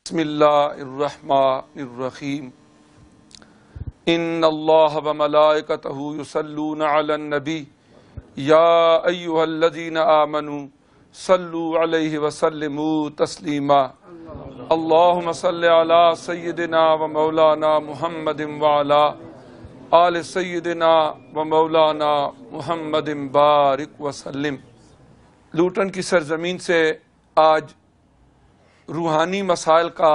بسم اللہ الرحمن الرحیم ان اللہ وملائکتہ یصلون علی النبی یا ایہا الذین آمنوا صلوا علیہ وسلموا تسلیما اللہم صل علی سیدنا و مولانا محمد وعلی آل سیدنا و مولانا محمد بارک وسلم۔ لوٹن کی سرزمین سے آج روحانی مسائل کا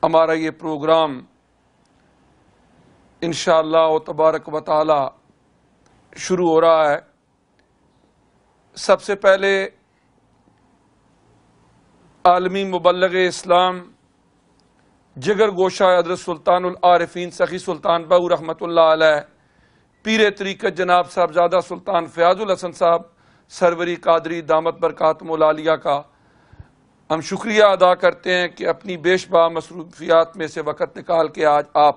ہمارا یہ پروگرام انشاءاللہ تبارک و تعالی شروع ہو رہا ہے۔ سب سے پہلے عالمی مبلغ اسلام جگر گوشہ حضرت سلطان العارفین سخی سلطان بہو رحمۃ اللہ علیہ پیر طریقت جناب صاحبزادہ سلطان فیاض الحسن صاحب سروری قادری دامت برکاتہم العالیہ کا ہم شکریہ ادا کرتے ہیں کہ اپنی بیش بہا مصروفیات میں سے وقت نکال کے آج آپ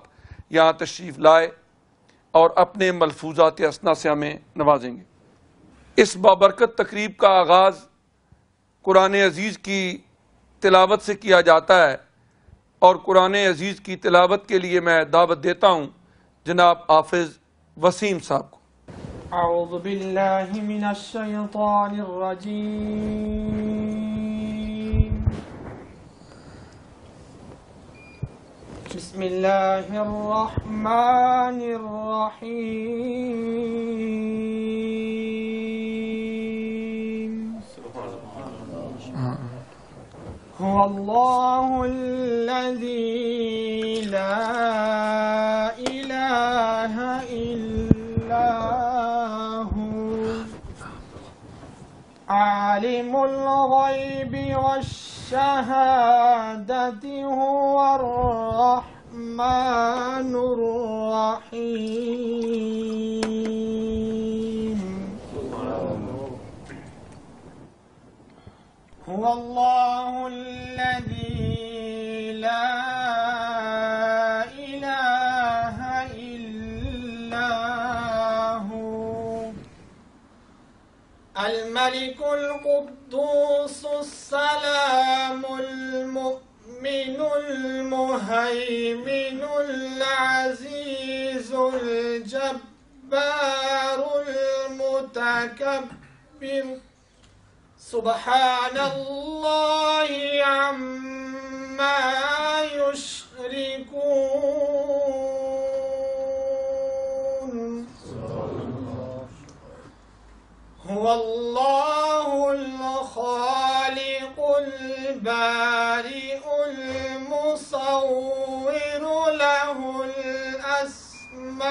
یہاں تشریف لائے اور اپنے ملفوظات اسنا سے ہمیں نوازیں گے۔ اس بابرکت تقریب کا آغاز قرآن عزیز کی تلاوت سے کیا جاتا ہے اور قرآن عزیز کی تلاوت کے لیے میں دعوت دیتا ہوں جناب حافظ وسیم صاحب کو۔ اعوذ باللہ من الشیطان الرجیم بسم اللہ الرحمن الرحیم هو اللہ الذی لا الہ الا عالم الغیب والشہادۃ هو الرحمن الرحیم هو اللہ الذی لا الہ الا الملك القدوس السلام المؤمن المهيمن العزيز الجبار المتكبر سبحان الله عما يشركون هو اللہ الخالق البارئ المصور له الاسماء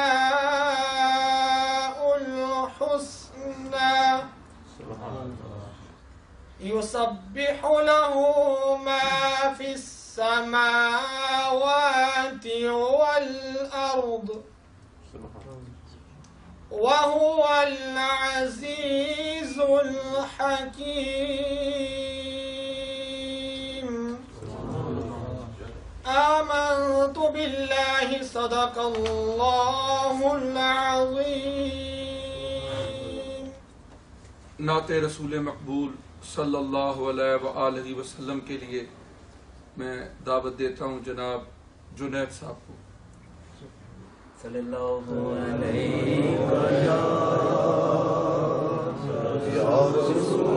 الحسنى يسبح له ما في السماوات والأرض وهو العزيز الحكيم آمنت بالله صدق الله العظيم۔ نعت رسول مقبول صلی اللہ علیہ وآلہ وسلم کے لیے میں دعوت دیتا ہوں جناب جنید صاحب کو۔ صلی اللہ علیہ وسلم یا رسول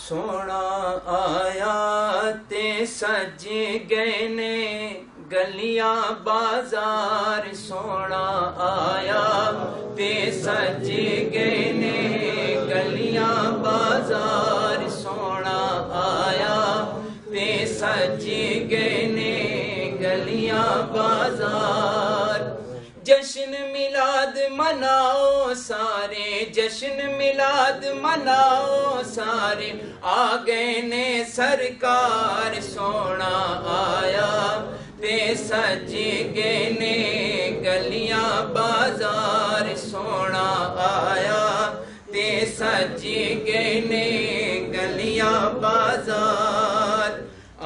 سونا آیا تے سج گئے نے گلیاں بازار سونا آیا تے سج گئے نے گلیاں بازار سونا آیا تے سج گئے نے گلیاں بازار جشن میلاد مناؤ سارے جشن میلاد مناؤ سارے آ گئے نے سرکار سونا آیا تے سج گئے نے گلیاں بازار سونا آیا تے سج گئے نے گلیاں بازار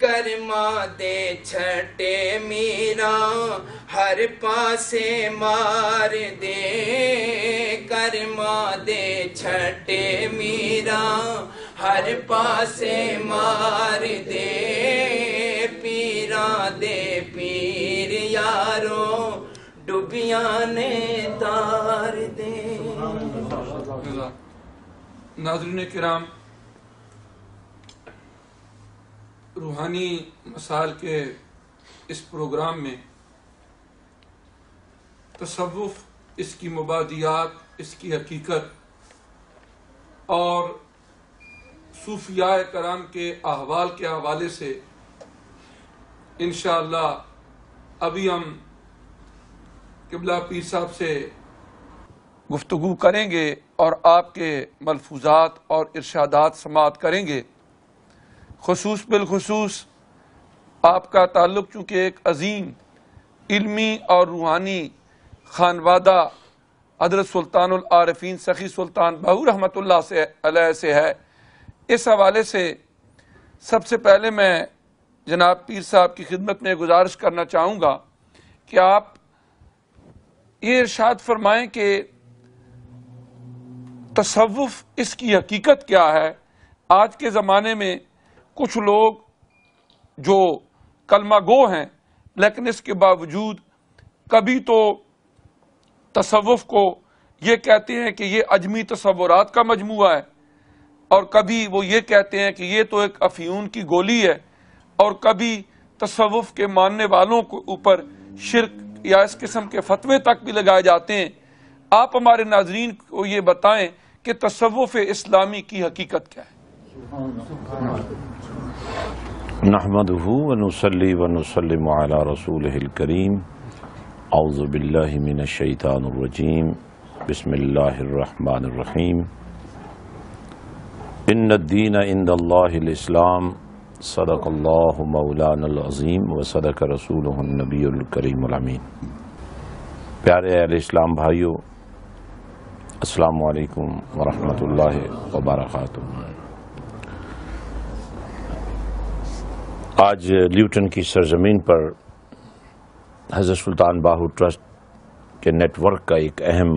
کرما دے چھٹے میرا ہر پاسے مار دے کرما دے چھٹے میرا ہر پاسے مار دے پیراں دے پیر یاروں ڈبیاں نے تار دے. ناظرین کرام، روحانی مسائل کے اس پروگرام میں تصوف، اس کی مبادیات، اس کی حقیقت اور صوفیاء کرام کے احوال کے حوالے سے انشاءاللہ ابھی ہم قبلہ پیر صاحب سے گفتگو کریں گے اور آپ کے ملفوظات اور ارشادات سماعت کریں گے. خصوص بالخصوص آپ کا تعلق چونکہ ایک عظیم علمی اور روحانی خانوادہ حضرت سلطان العارفین سخی سلطان بہو رحمۃ اللہ علیہ سے ہے، اس حوالے سے سب سے پہلے میں جناب پیر صاحب کی خدمت میں گزارش کرنا چاہوں گا کہ آپ یہ ارشاد فرمائیں کہ تصوف اس کی حقیقت کیا ہے. آج کے زمانے میں کچھ لوگ جو کلمہ گو ہیں لیکن اس کے باوجود کبھی تو تصوف کو یہ کہتے ہیں کہ یہ اجمی تصورات کا مجموعہ ہے، اور کبھی وہ یہ کہتے ہیں کہ یہ تو ایک افیون کی گولی ہے، اور کبھی تصوف کے ماننے والوں کو اوپر شرک یا اس قسم کے فتوے تک بھی لگائے جاتے ہیں. آپ ہمارے ناظرین کو یہ بتائیں کہ تصوف اسلامی کی حقیقت کیا ہے؟ نحمدہ ونصلی ونسلم علی رسولہ الکریم. اعوذ باللہ من الشیطان الرجیم. بسم اللہ الرحمن الرحیم. ان الدین عند اللہ الاسلام. صدق اللہ مولانا العظیم وصدق رسولہ النبی الکریم الامین. پیارے اہل اسلام بھائیو، السلام علیکم ورحمۃ اللہ وبرکاتہ. آج لیوٹن کی سرزمین پر حضرت سلطان باہو ٹرسٹ کے نیٹ ورک کا ایک اہم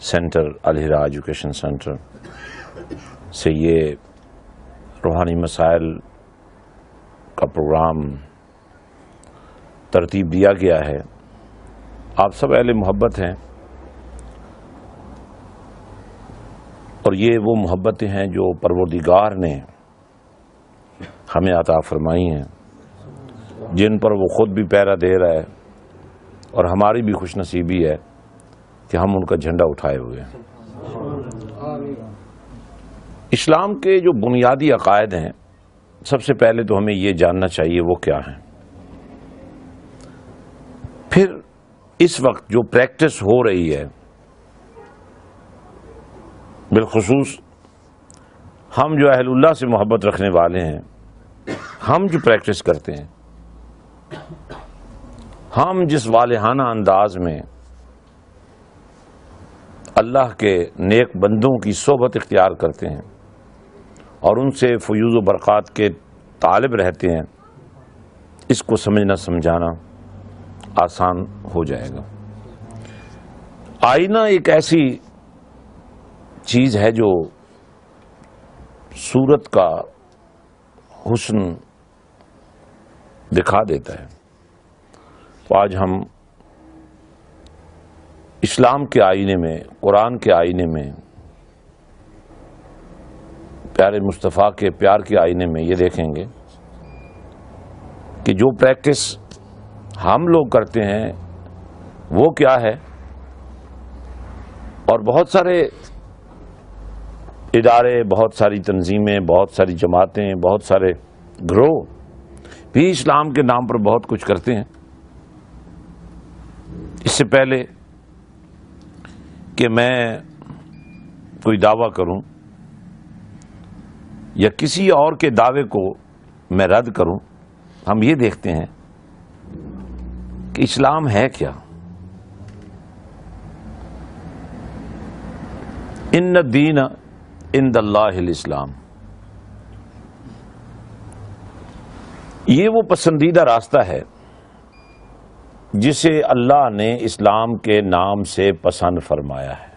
سینٹر الہرا ایجوکیشن سینٹر سے یہ روحانی مسائل کا پروگرام ترتیب دیا گیا ہے. آپ سب اہل محبت ہیں، اور یہ وہ محبتیں ہیں جو پروردگار نے ہمیں عطا فرمائی ہیں، جن پر وہ خود بھی پہرا دے رہا ہے، اور ہماری بھی خوش نصیبی ہے کہ ہم ان کا جھنڈا اٹھائے ہوئے ہیں. اسلام کے جو بنیادی عقائد ہیں، سب سے پہلے تو ہمیں یہ جاننا چاہیے وہ کیا ہیں. پھر اس وقت جو پریکٹس ہو رہی ہے، بالخصوص ہم جو اہل اللہ سے محبت رکھنے والے ہیں، ہم جو پریکٹس کرتے ہیں، ہم جس والہانہ انداز میں اللہ کے نیک بندوں کی صحبت اختیار کرتے ہیں اور ان سے فیوز و برکات کے طالب رہتے ہیں، اس کو سمجھنا سمجھانا آسان ہو جائے گا. آئینہ ایک ایسی چیز ہے جو صورت کا حسن دکھا دیتا ہے. تو آج ہم اسلام کے آئینے میں، قرآن کے آئینے میں، پیارے مصطفیٰ کے پیار کے آئینے میں یہ دیکھیں گے کہ جو پریکٹس ہم لوگ کرتے ہیں وہ کیا ہے، اور بہت سارے ادارے، بہت ساری تنظیمیں، بہت ساری جماعتیں، بہت سارے گروہ بھی اسلام کے نام پر بہت کچھ کرتے ہیں. اس سے پہلے کہ میں کوئی دعویٰ کروں یا کسی اور کے دعوے کو میں رد کروں، ہم یہ دیکھتے ہیں کہ اسلام ہے کیا. ان الدین عند اللہ الاسلام. یہ وہ پسندیدہ راستہ ہے جسے اللہ نے اسلام کے نام سے پسند فرمایا ہے.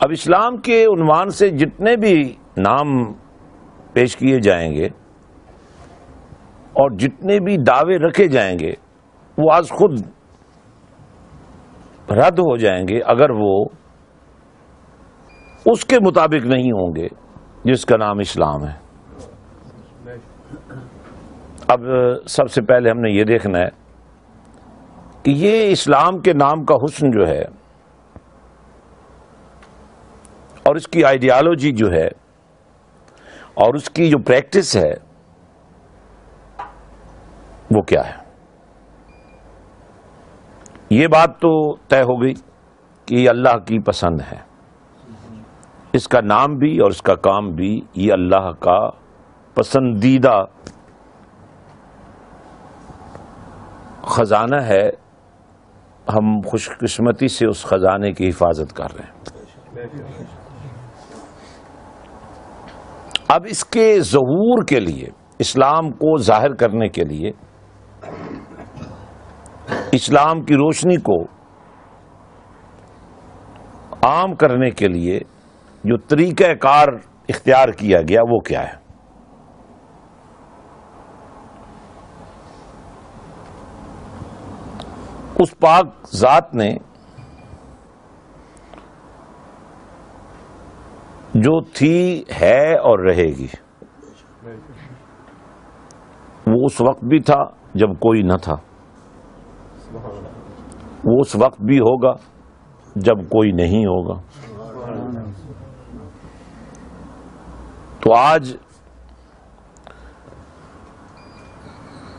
اب اسلام کے عنوان سے جتنے بھی نام پیش کیے جائیں گے اور جتنے بھی دعوے رکھے جائیں گے وہ آج خود رد ہو جائیں گے اگر وہ اس کے مطابق نہیں ہوں گے جس کا نام اسلام ہے. اب سب سے پہلے ہم نے یہ دیکھنا ہے کہ یہ اسلام کے نام کا حسن جو ہے اور اس کی آئیڈیالوجی جو ہے اور اس کی جو پریکٹس ہے وہ کیا ہے. یہ بات تو طے ہو گئی کہ یہ اللہ کی پسند ہے. اس کا نام بھی اور اس کا کام بھی یہ اللہ کا پسندیدہ خزانہ ہے. ہم خوش قسمتی سے اس خزانے کی حفاظت کر رہے ہیں. اب اس کے ظہور کے لیے، اسلام کو ظاہر کرنے کے لیے، اسلام کی روشنی کو عام کرنے کے لیے جو طریقہ کار اختیار کیا گیا وہ کیا ہے؟ اس پاک ذات نے جو تھی، ہے اور رہے گی، وہ اس وقت بھی تھا جب کوئی نہ تھا، وہ اس وقت بھی ہوگا جب کوئی نہیں ہوگا. تو آج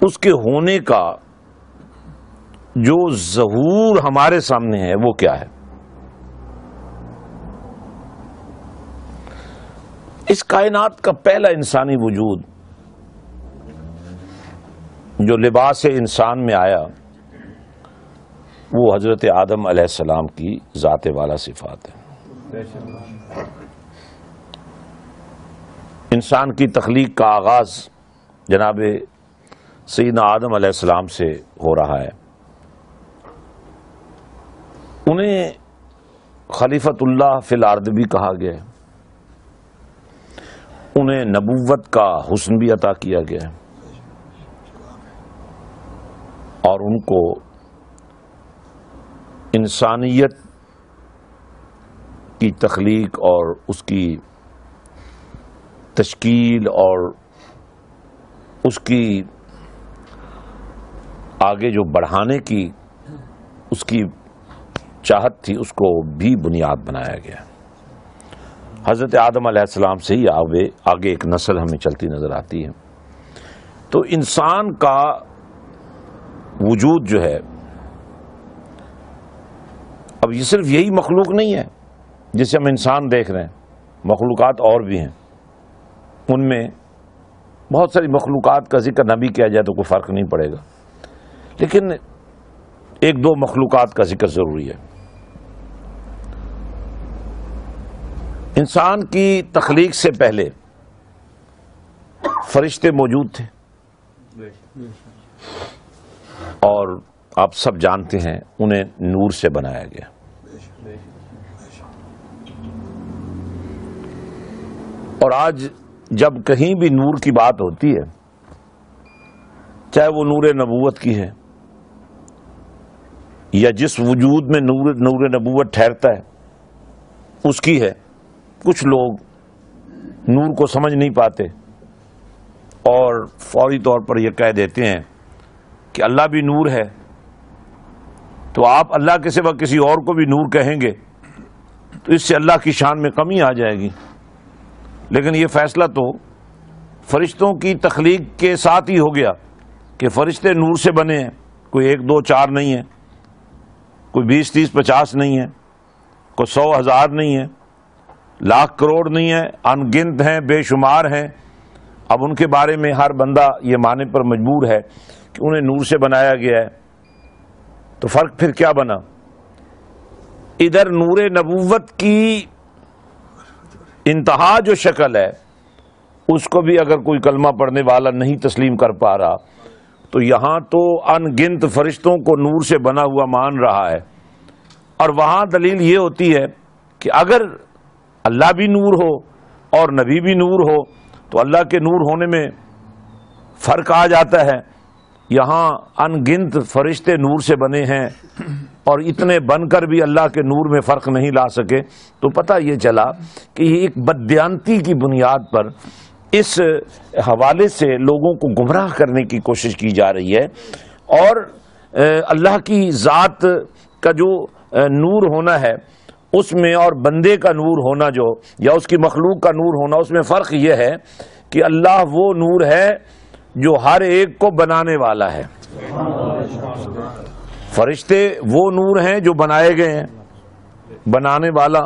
اس کے ہونے کا جو ظہور ہمارے سامنے ہے وہ کیا ہے؟ اس کائنات کا پہلا انسانی وجود جو لباس انسان میں آیا وہ حضرت آدم علیہ السلام کی ذات والا صفات ہے. انسان کی تخلیق کا آغاز جناب سیدنا آدم علیہ السلام سے ہو رہا ہے. انہیں خلیفۃ اللہ فی الارض بھی کہا گیا ہے، انہیں نبوت کا حسن بھی عطا کیا گیا ہے، اور ان کو انسانیت کی تخلیق اور اس کی تشکیل اور اس کی آگے جو بڑھانے کی اس کی چاہت تھی اس کو بھی بنیاد بنایا گیا. حضرت آدم علیہ السلام سے ہی آگے ایک نسل ہمیں چلتی نظر آتی ہے. تو انسان کا وجود جو ہے، اب یہ صرف یہی مخلوق نہیں ہے جسے ہم انسان دیکھ رہے ہیں، مخلوقات اور بھی ہیں. ان میں بہت ساری مخلوقات کا ذکر نہ بھی کیا جائے تو کوئی فرق نہیں پڑے گا، لیکن ایک دو مخلوقات کا ذکر ضروری ہے. انسان کی تخلیق سے پہلے فرشتے موجود تھے، اور آپ سب جانتے ہیں انہیں نور سے بنایا گیا. اور آج جب کہیں بھی نور کی بات ہوتی ہے، چاہے وہ نور نبوت کی ہے یا جس وجود میں نور نبوت ٹھہرتا ہے اس کی ہے، کچھ لوگ نور کو سمجھ نہیں پاتے اور فوری طور پر یہ کہہ دیتے ہیں کہ اللہ بھی نور ہے، تو آپ اللہ کے سوا کسی اور کو بھی نور کہیں گے تو اس سے اللہ کی شان میں کمی آ جائے گی. لیکن یہ فیصلہ تو فرشتوں کی تخلیق کے ساتھ ہی ہو گیا کہ فرشتے نور سے بنے ہیں. کوئی 1 2 4 نہیں ہے، کوئی 20 30 50 نہیں ہے، کوئی 100 1000 نہیں ہے، لاکھ کروڑ نہیں ہے، ان گنت ہیں، بے شمار ہیں. اب ان کے بارے میں ہر بندہ یہ ماننے پر مجبور ہے کہ انہیں نور سے بنایا گیا ہے. تو فرق پھر کیا بنا؟ ادھر نور نبوت کی انتہا جو شکل ہے اس کو بھی اگر کوئی کلمہ پڑھنے والا نہیں تسلیم کر پا رہا تو یہاں تو ان گنت فرشتوں کو نور سے بنا ہوا مان رہا ہے، اور وہاں دلیل یہ ہوتی ہے کہ اگر اللہ بھی نور ہو اور نبی بھی نور ہو تو اللہ کے نور ہونے میں فرق آ جاتا ہے۔ یہاں ان گنت فرشتے نور سے بنے ہیں اور اتنے بن کر بھی اللہ کے نور میں فرق نہیں لا سکے، تو پتہ یہ چلا کہ یہ ایک بددیانتی کی بنیاد پر اس حوالے سے لوگوں کو گمراہ کرنے کی کوشش کی جا رہی ہے، اور اللہ کی ذات کا جو نور ہونا ہے اس میں اور بندے کا نور ہونا جو یا اس کی مخلوق کا نور ہونا، اس میں فرق یہ ہے کہ اللہ وہ نور ہے جو ہر ایک کو بنانے والا ہے، فرشتے وہ نور ہیں جو بنائے گئے ہیں۔ بنانے والا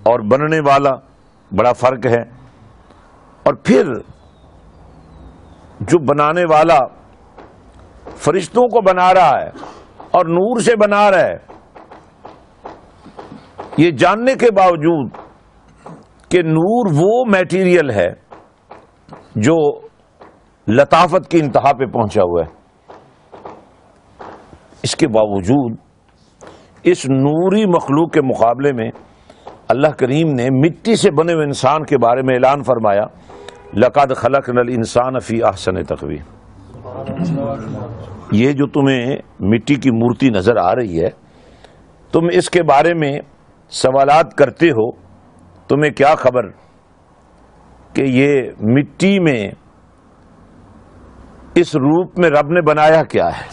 اور بننے والا بڑا فرق ہے۔ اور پھر جو بنانے والا فرشتوں کو بنا رہا ہے اور نور سے بنا رہا ہے، یہ جاننے کے باوجود کہ نور وہ میٹیریل ہے جو لطافت کی انتہا پہ پہنچا ہوا ہے، اس کے باوجود اس نوری مخلوق کے مقابلے میں اللہ کریم نے مٹی سے بنے ہوئے انسان کے بارے میں اعلان فرمایا، لَقَدْ خَلَقْنَا الْإِنسَانَ فِي أَحْسَنِ تَقْوِيمٍ۔ یہ جو تمہیں مٹی کی مورتی نظر آ رہی ہے، تم اس کے بارے میں سوالات کرتے ہو، تمہیں کیا خبر کہ یہ مٹی میں اس روپ میں رب نے بنایا کیا ہے؟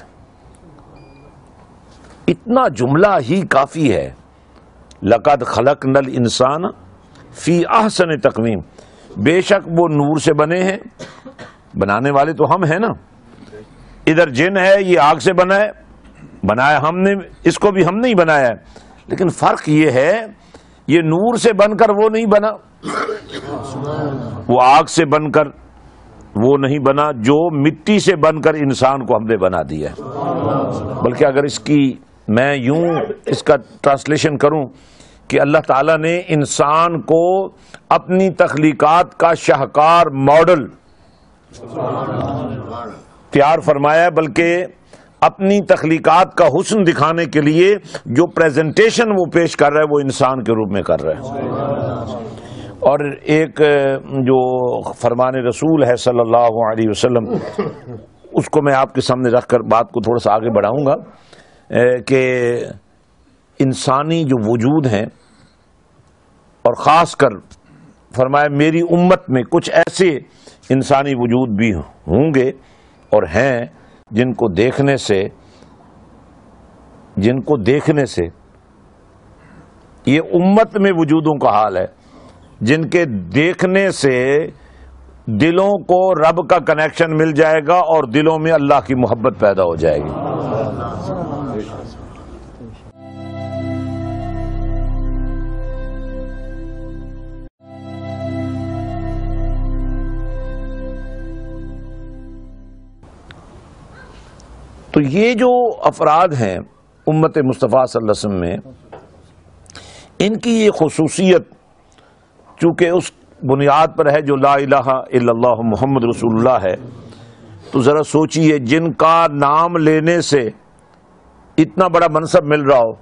اتنا جملہ ہی کافی ہے، لَقَدْ خَلَقْنَا الْإِنسَانَ فِي أَحْسَنِ تَقْوِيمٍ۔ بے شک وہ نور سے بنے ہیں، بنانے والے تو ہم ہیں نا۔ ادھر جن ہے یہ آگ سے بنا ہے، بنایا ہم نے، اس کو بھی ہم نہیں بنایا ہے، لیکن فرق یہ ہے یہ نور سے بن کر وہ نہیں بنا، وہ آگ سے بن کر وہ نہیں بنا جو مٹی سے بن کر انسان کو ہم نے بنا دیا ہے۔ بلکہ اگر اس کی میں یوں اس کا ٹرانسلیشن کروں کہ اللہ تعالیٰ نے انسان کو اپنی تخلیقات کا شاہکار ماڈل تیار فرمایا ہے، بلکہ اپنی تخلیقات کا حسن دکھانے کے لیے جو پریزنٹیشن وہ پیش کر رہا ہے وہ انسان کے روپ میں کر رہا ہے۔ اور ایک جو فرمان رسول ہے صلی اللہ علیہ وسلم، اس کو میں آپ کے سامنے رکھ کر بات کو تھوڑا سا آگے بڑھاؤں گا کہ انسانی جو وجود ہیں، اور خاص کر فرمایا میری امت میں کچھ ایسے انسانی وجود بھی ہوں گے اور ہیں جن کو دیکھنے سے یہ امت میں وجودوں کا حال ہے، جن کے دیکھنے سے دلوں کو رب کا کنیکشن مل جائے گا اور دلوں میں اللہ کی محبت پیدا ہو جائے گی۔ تو یہ جو افراد ہیں امت مصطفیٰ صلی اللہ علیہ وسلم میں، ان کی یہ خصوصیت چونکہ اس بنیاد پر ہے جو لا الہ الا اللہ محمد رسول اللہ ہے، تو ذرا سوچئے جن کا نام لینے سے اتنا بڑا منصب مل رہا ہو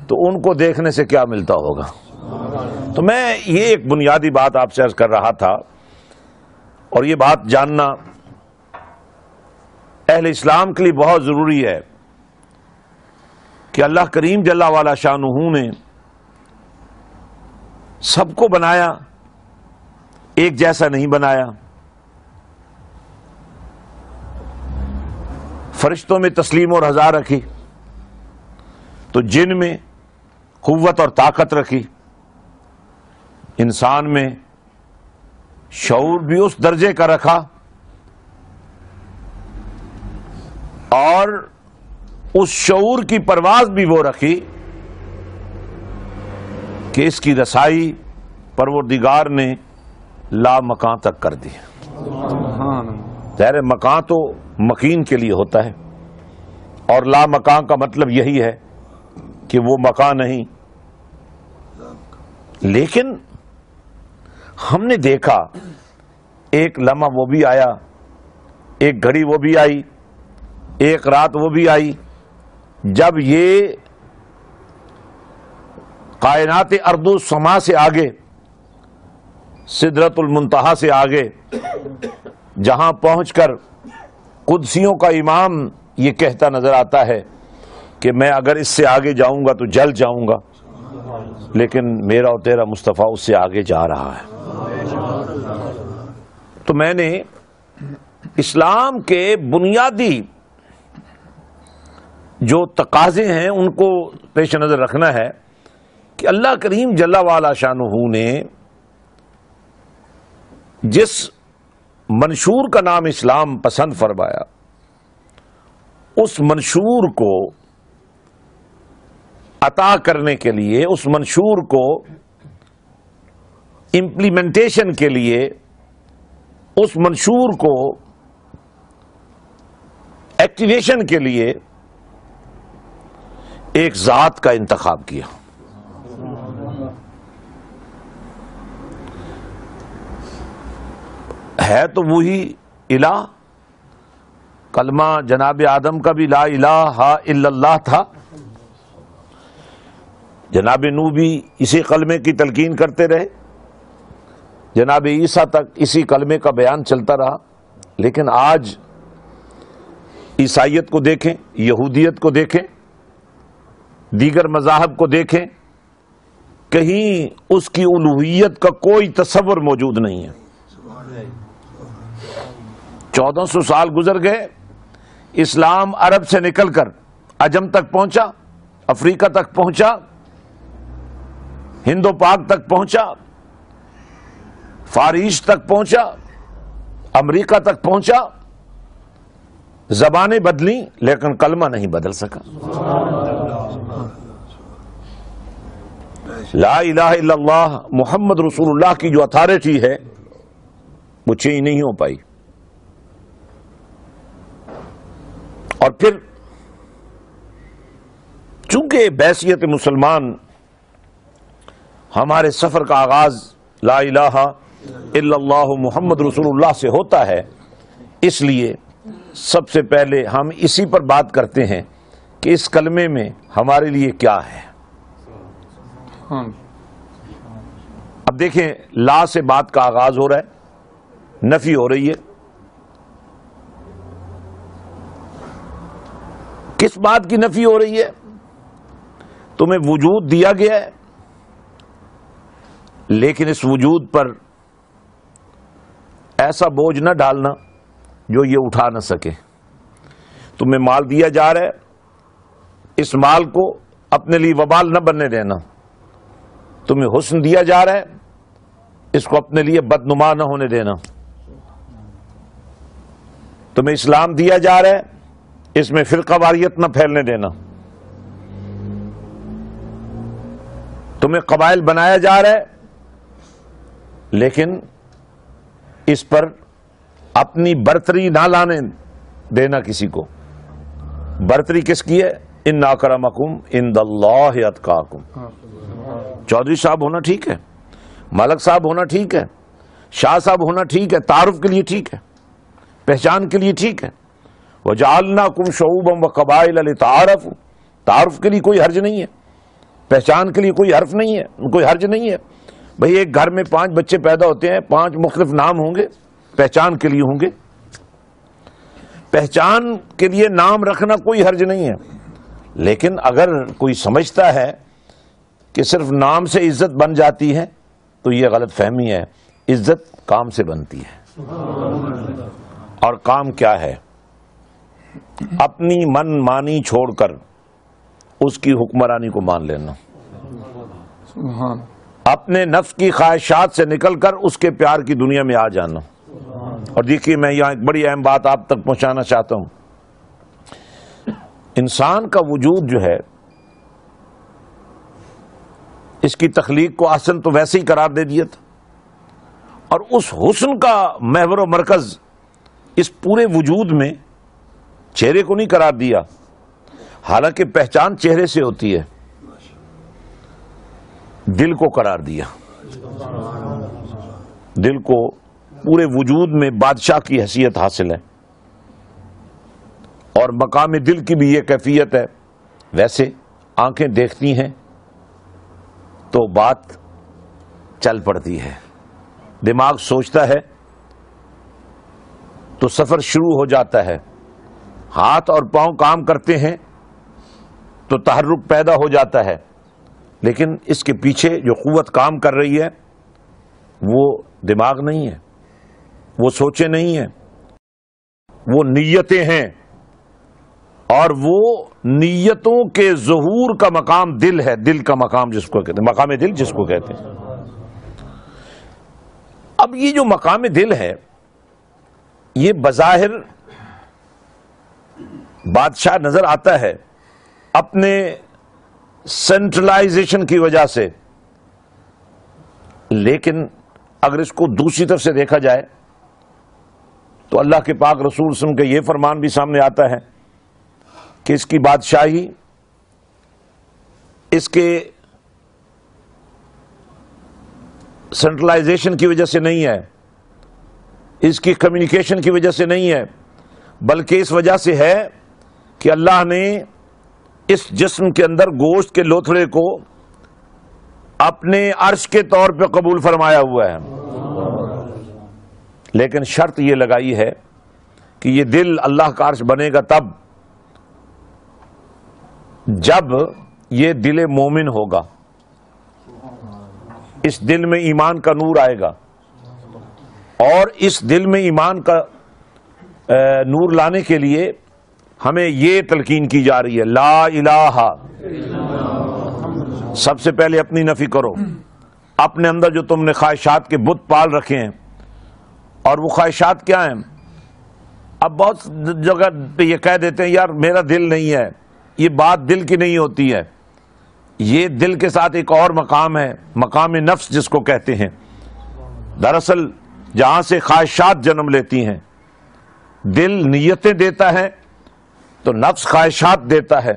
تو ان کو دیکھنے سے کیا ملتا ہوگا۔ تو میں یہ ایک بنیادی بات آپ سے عرض کر رہا تھا، اور یہ بات جاننا اہل اسلام کے لیے بہت ضروری ہے کہ اللہ کریم جل وعلا شانہ نے سب کو بنایا، ایک جیسا نہیں بنایا۔ فرشتوں میں تسلیم اور رضا رکھی تو جن میں قوت اور طاقت رکھی، انسان میں شعور بھی اس درجے کا رکھا، اور اس شعور کی پرواز بھی وہ رکھی کہ اس کی رسائی پروردگار نے لا مکان تک کر دی۔ ظاہر مکان تو مکین کے لیے ہوتا ہے، اور لا مکان کا مطلب یہی ہے کہ وہ مکان نہیں۔ لیکن ہم نے دیکھا ایک لمحہ وہ بھی آیا، ایک گھڑی وہ بھی آئی، ایک رات وہ بھی آئی جب یہ کائنات ارض و سما سے آگے، سدرۃ المنتہا سے آگے، جہاں پہنچ کر قدسیوں کا امام یہ کہتا نظر آتا ہے کہ میں اگر اس سے آگے جاؤں گا تو جل جاؤں گا، لیکن میرا اور تیرا مصطفیٰ اس سے آگے جا رہا ہے۔ تو میں نے اسلام کے بنیادی جو تقاضے ہیں ان کو پیش نظر رکھنا ہے کہ اللہ کریم جل وعلا شانہ نے جس منشور کا نام اسلام پسند فرمایا، اس منشور کو عطا کرنے کے لیے، اس منشور کو امپلیمنٹیشن کے لیے، اس منشور کو ایکٹیویشن کے لیے ایک ذات کا انتخاب کیا۔ ہے تو وہی الہ، کلمہ جناب آدم کا بھی لا الہ الا اللہ تھا، جناب نوح بھی اسی کلمے کی تلقین کرتے رہے، جناب عیسیٰ تک اسی کلمے کا بیان چلتا رہا۔ لیکن آج عیسائیت کو دیکھیں، یہودیت کو دیکھیں، دیگر مذاہب کو دیکھیں، کہیں اس کی الوہیت کا کوئی تصور موجود نہیں ہے۔ 1400 سال گزر گئے، اسلام عرب سے نکل کر عجم تک پہنچا، افریقہ تک پہنچا، ہند و پاک تک پہنچا، فارس تک پہنچا، امریکہ تک پہنچا، زبانیں بدلیں لیکن کلمہ نہیں بدل سکا۔ لا الہ الا اللہ محمد رسول اللہ کی جو اتھارٹی ہے وہ چینج نہیں ہو پائی۔ اور پھر چونکہ بحیثیت مسلمان ہمارے سفر کا آغاز لا الہ الا اللہ محمد رسول اللہ سے ہوتا ہے، اس لیے سب سے پہلے ہم اسی پر بات کرتے ہیں کہ اس کلمے میں ہمارے لیے کیا ہے۔ اب دیکھیں، لا سے بات کا آغاز ہو رہا ہے، نفی ہو رہی ہے۔ کس بات کی نفی ہو رہی ہے؟ تمہیں وجود دیا گیا ہے، لیکن اس وجود پر ایسا بوجھ نہ ڈالنا جو یہ اٹھا نہ سکے۔ تمہیں مال دیا جا رہا ہے، اس مال کو اپنے لیے وبال نہ بننے دینا۔ تمہیں حسن دیا جا رہا ہے، اس کو اپنے لیے بدنما نہ ہونے دینا۔ تمہیں اسلام دیا جا رہا ہے، اس میں فرقہ واریت نہ پھیلنے دینا۔ تمہیں قبائل بنایا جا رہا ہے، لیکن اس پر اپنی برتری نہ لانے دینا کسی کو۔ برتری کس کی ہے؟ ان اکرمکم عند اللہ اتقاکم۔ چودھری صاحب ہونا ٹھیک ہے، ملک صاحب ہونا ٹھیک ہے، شاہ صاحب ہونا ٹھیک ہے، تعارف کے لیے ٹھیک ہے، پہچان کے لیے ٹھیک ہے۔ وَجَعَلْنَاكُمْ شُعُوبًا وَقَبَائِلَ لِتَعَارَفُوا، تعارف کے لیے کوئی حرج نہیں ہے، پہچان کے لیے کوئی حرف نہیں ہے، کوئی حرج نہیں ہے۔ بھئی ایک گھر میں 5 بچے پیدا ہوتے ہیں، 5 مختلف نام ہوں گے، پہچان کے لیے ہوں گے۔ پہچان کے لیے نام رکھنا کوئی حرج نہیں ہے، لیکن اگر کوئی سمجھتا ہے کہ صرف نام سے عزت بن جاتی ہے تو یہ غلط فہمی ہے۔ عزت کام سے بنتی ہے، اور کام کیا ہے؟ اپنی من مانی چھوڑ کر اس کی حکمرانی کو مان لینا، اپنے نفس کی خواہشات سے نکل کر اس کے پیار کی دنیا میں آ جانا۔ اور دیکھیے، میں یہاں ایک بڑی اہم بات آپ تک پہنچانا چاہتا ہوں۔ انسان کا وجود جو ہے، اس کی تخلیق کو احسن تو ویسے ہی قرار دے دیا تھا، اور اس حسن کا محور و مرکز اس پورے وجود میں چہرے کو نہیں قرار دیا، حالانکہ پہچان چہرے سے ہوتی ہے، دل کو قرار دیا۔ دل کو پورے وجود میں بادشاہ کی حیثیت حاصل ہے، اور مقام دل کی بھی یہ کیفیت ہے. ویسے آنکھیں دیکھتی ہیں تو بات چل پڑتی ہے، دماغ سوچتا ہے تو سفر شروع ہو جاتا ہے، ہاتھ اور پاؤں کام کرتے ہیں تو تحرک پیدا ہو جاتا ہے. لیکن اس کے پیچھے جو قوت کام کر رہی ہے وہ دماغ نہیں ہے، وہ سوچیں نہیں ہیں، وہ نیتیں ہیں، اور وہ نیتوں کے ظہور کا مقام دل ہے. دل کا مقام جس کو کہتے ہیں، مقام دل جس کو کہتے ہیں. اب یہ جو مقام دل ہے یہ بظاہر بادشاہ نظر آتا ہے اپنے سینٹرلائزیشن کی وجہ سے، لیکن اگر اس کو دوسری طرف سے دیکھا جائے تو اللہ کے پاک رسول صلی اللہ علیہ وسلم کا یہ فرمان بھی سامنے آتا ہے کہ اس کی بادشاہی اس کے سینٹرلائزیشن کی وجہ سے نہیں ہے، اس کی کمیونیکیشن کی وجہ سے نہیں ہے، بلکہ اس وجہ سے ہے کہ اللہ نے اس جسم کے اندر گوشت کے لوتھڑے کو اپنے عرش کے طور پہ قبول فرمایا ہوا ہے. لیکن شرط یہ لگائی ہے کہ یہ دل اللہ کا عرش بنے گا تب جب یہ دل مومن ہوگا، اس دل میں ایمان کا نور آئے گا. اور اس دل میں ایمان کا نور لانے کے لیے ہمیں یہ تلقین کی جا رہی ہے، لا الہ. سب سے پہلے اپنی نفی کرو. اپنے اندر جو تم نے خواہشات کے بت پال رکھے ہیں، اور وہ خواہشات کیا ہیں؟ اب بہت جگہ پہ یہ کہہ دیتے ہیں یار میرا دل نہیں ہے. یہ بات دل کی نہیں ہوتی ہے، یہ دل کے ساتھ ایک اور مقام ہے، مقام نفس جس کو کہتے ہیں. دراصل جہاں سے خواہشات جنم لیتی ہیں، دل نیتیں دیتا ہے تو نفس خواہشات دیتا ہے،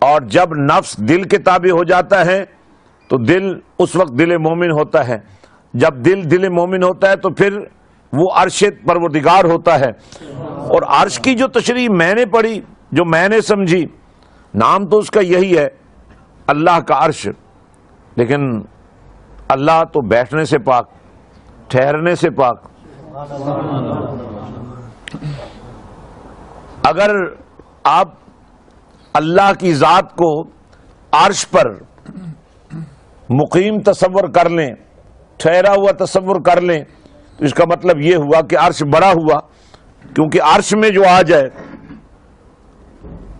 اور جب نفس دل کے تابع ہو جاتا ہے تو دل اس وقت دل مومن ہوتا ہے. جب دل مومن ہوتا ہے تو پھر وہ عرش پروردگار ہوتا ہے. اور عرش کی جو تشریح میں نے پڑھی، جو میں نے سمجھی، نام تو اس کا یہی ہے اللہ کا عرش، لیکن اللہ تو بیٹھنے سے پاک، ٹھہرنے سے پاک. اگر آپ اللہ کی ذات کو عرش پر مقیم تصور کر لیں، ٹھہرا ہوا تصور کر لیں، تو اس کا مطلب یہ ہوا کہ عرش بڑا ہوا، کیونکہ عرش میں جو آ جائے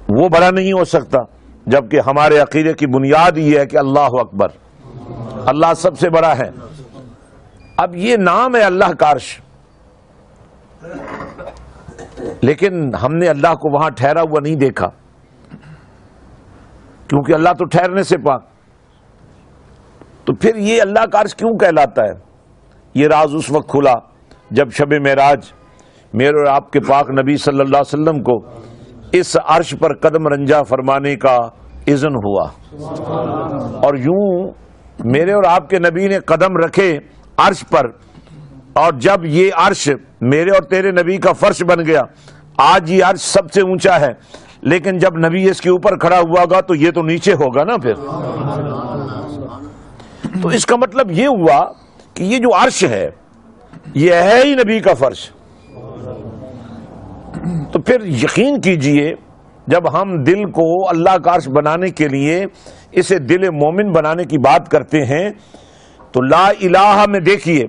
وہ بڑا نہیں ہو سکتا. جبکہ ہمارے عقیدے کی بنیاد یہ ہے کہ اللہ اکبر، اللہ سب سے بڑا ہے. اب یہ نام ہے اللہ کا عرش، لیکن ہم نے اللہ کو وہاں ٹھہرا ہوا نہیں دیکھا، کیونکہ اللہ تو ٹھہرنے سے پاک. تو پھر یہ اللہ کا عرش کیوں کہلاتا ہے؟ یہ راز اس وقت کھلا جب شب معراج میرے اور آپ کے پاک نبی صلی اللہ علیہ وسلم کو اس عرش پر قدم رنجا فرمانے کا اذن ہوا. اور یوں میرے اور آپ کے نبی نے قدم رکھے عرش پر، اور جب یہ عرش میرے اور تیرے نبی کا فرش بن گیا. آج یہ عرش سب سے اونچا ہے، لیکن جب نبی اس کے اوپر کھڑا ہوا گا تو یہ تو نیچے ہوگا نا پھر. تو اس کا مطلب یہ ہوا کہ یہ جو عرش ہے یہ ہے ہی نبی کا فرش. تو پھر یقین کیجئے جب ہم دل کو اللہ کا عرش بنانے کے لیے اسے دل مومن بنانے کی بات کرتے ہیں تو لا الہ میں دیکھیے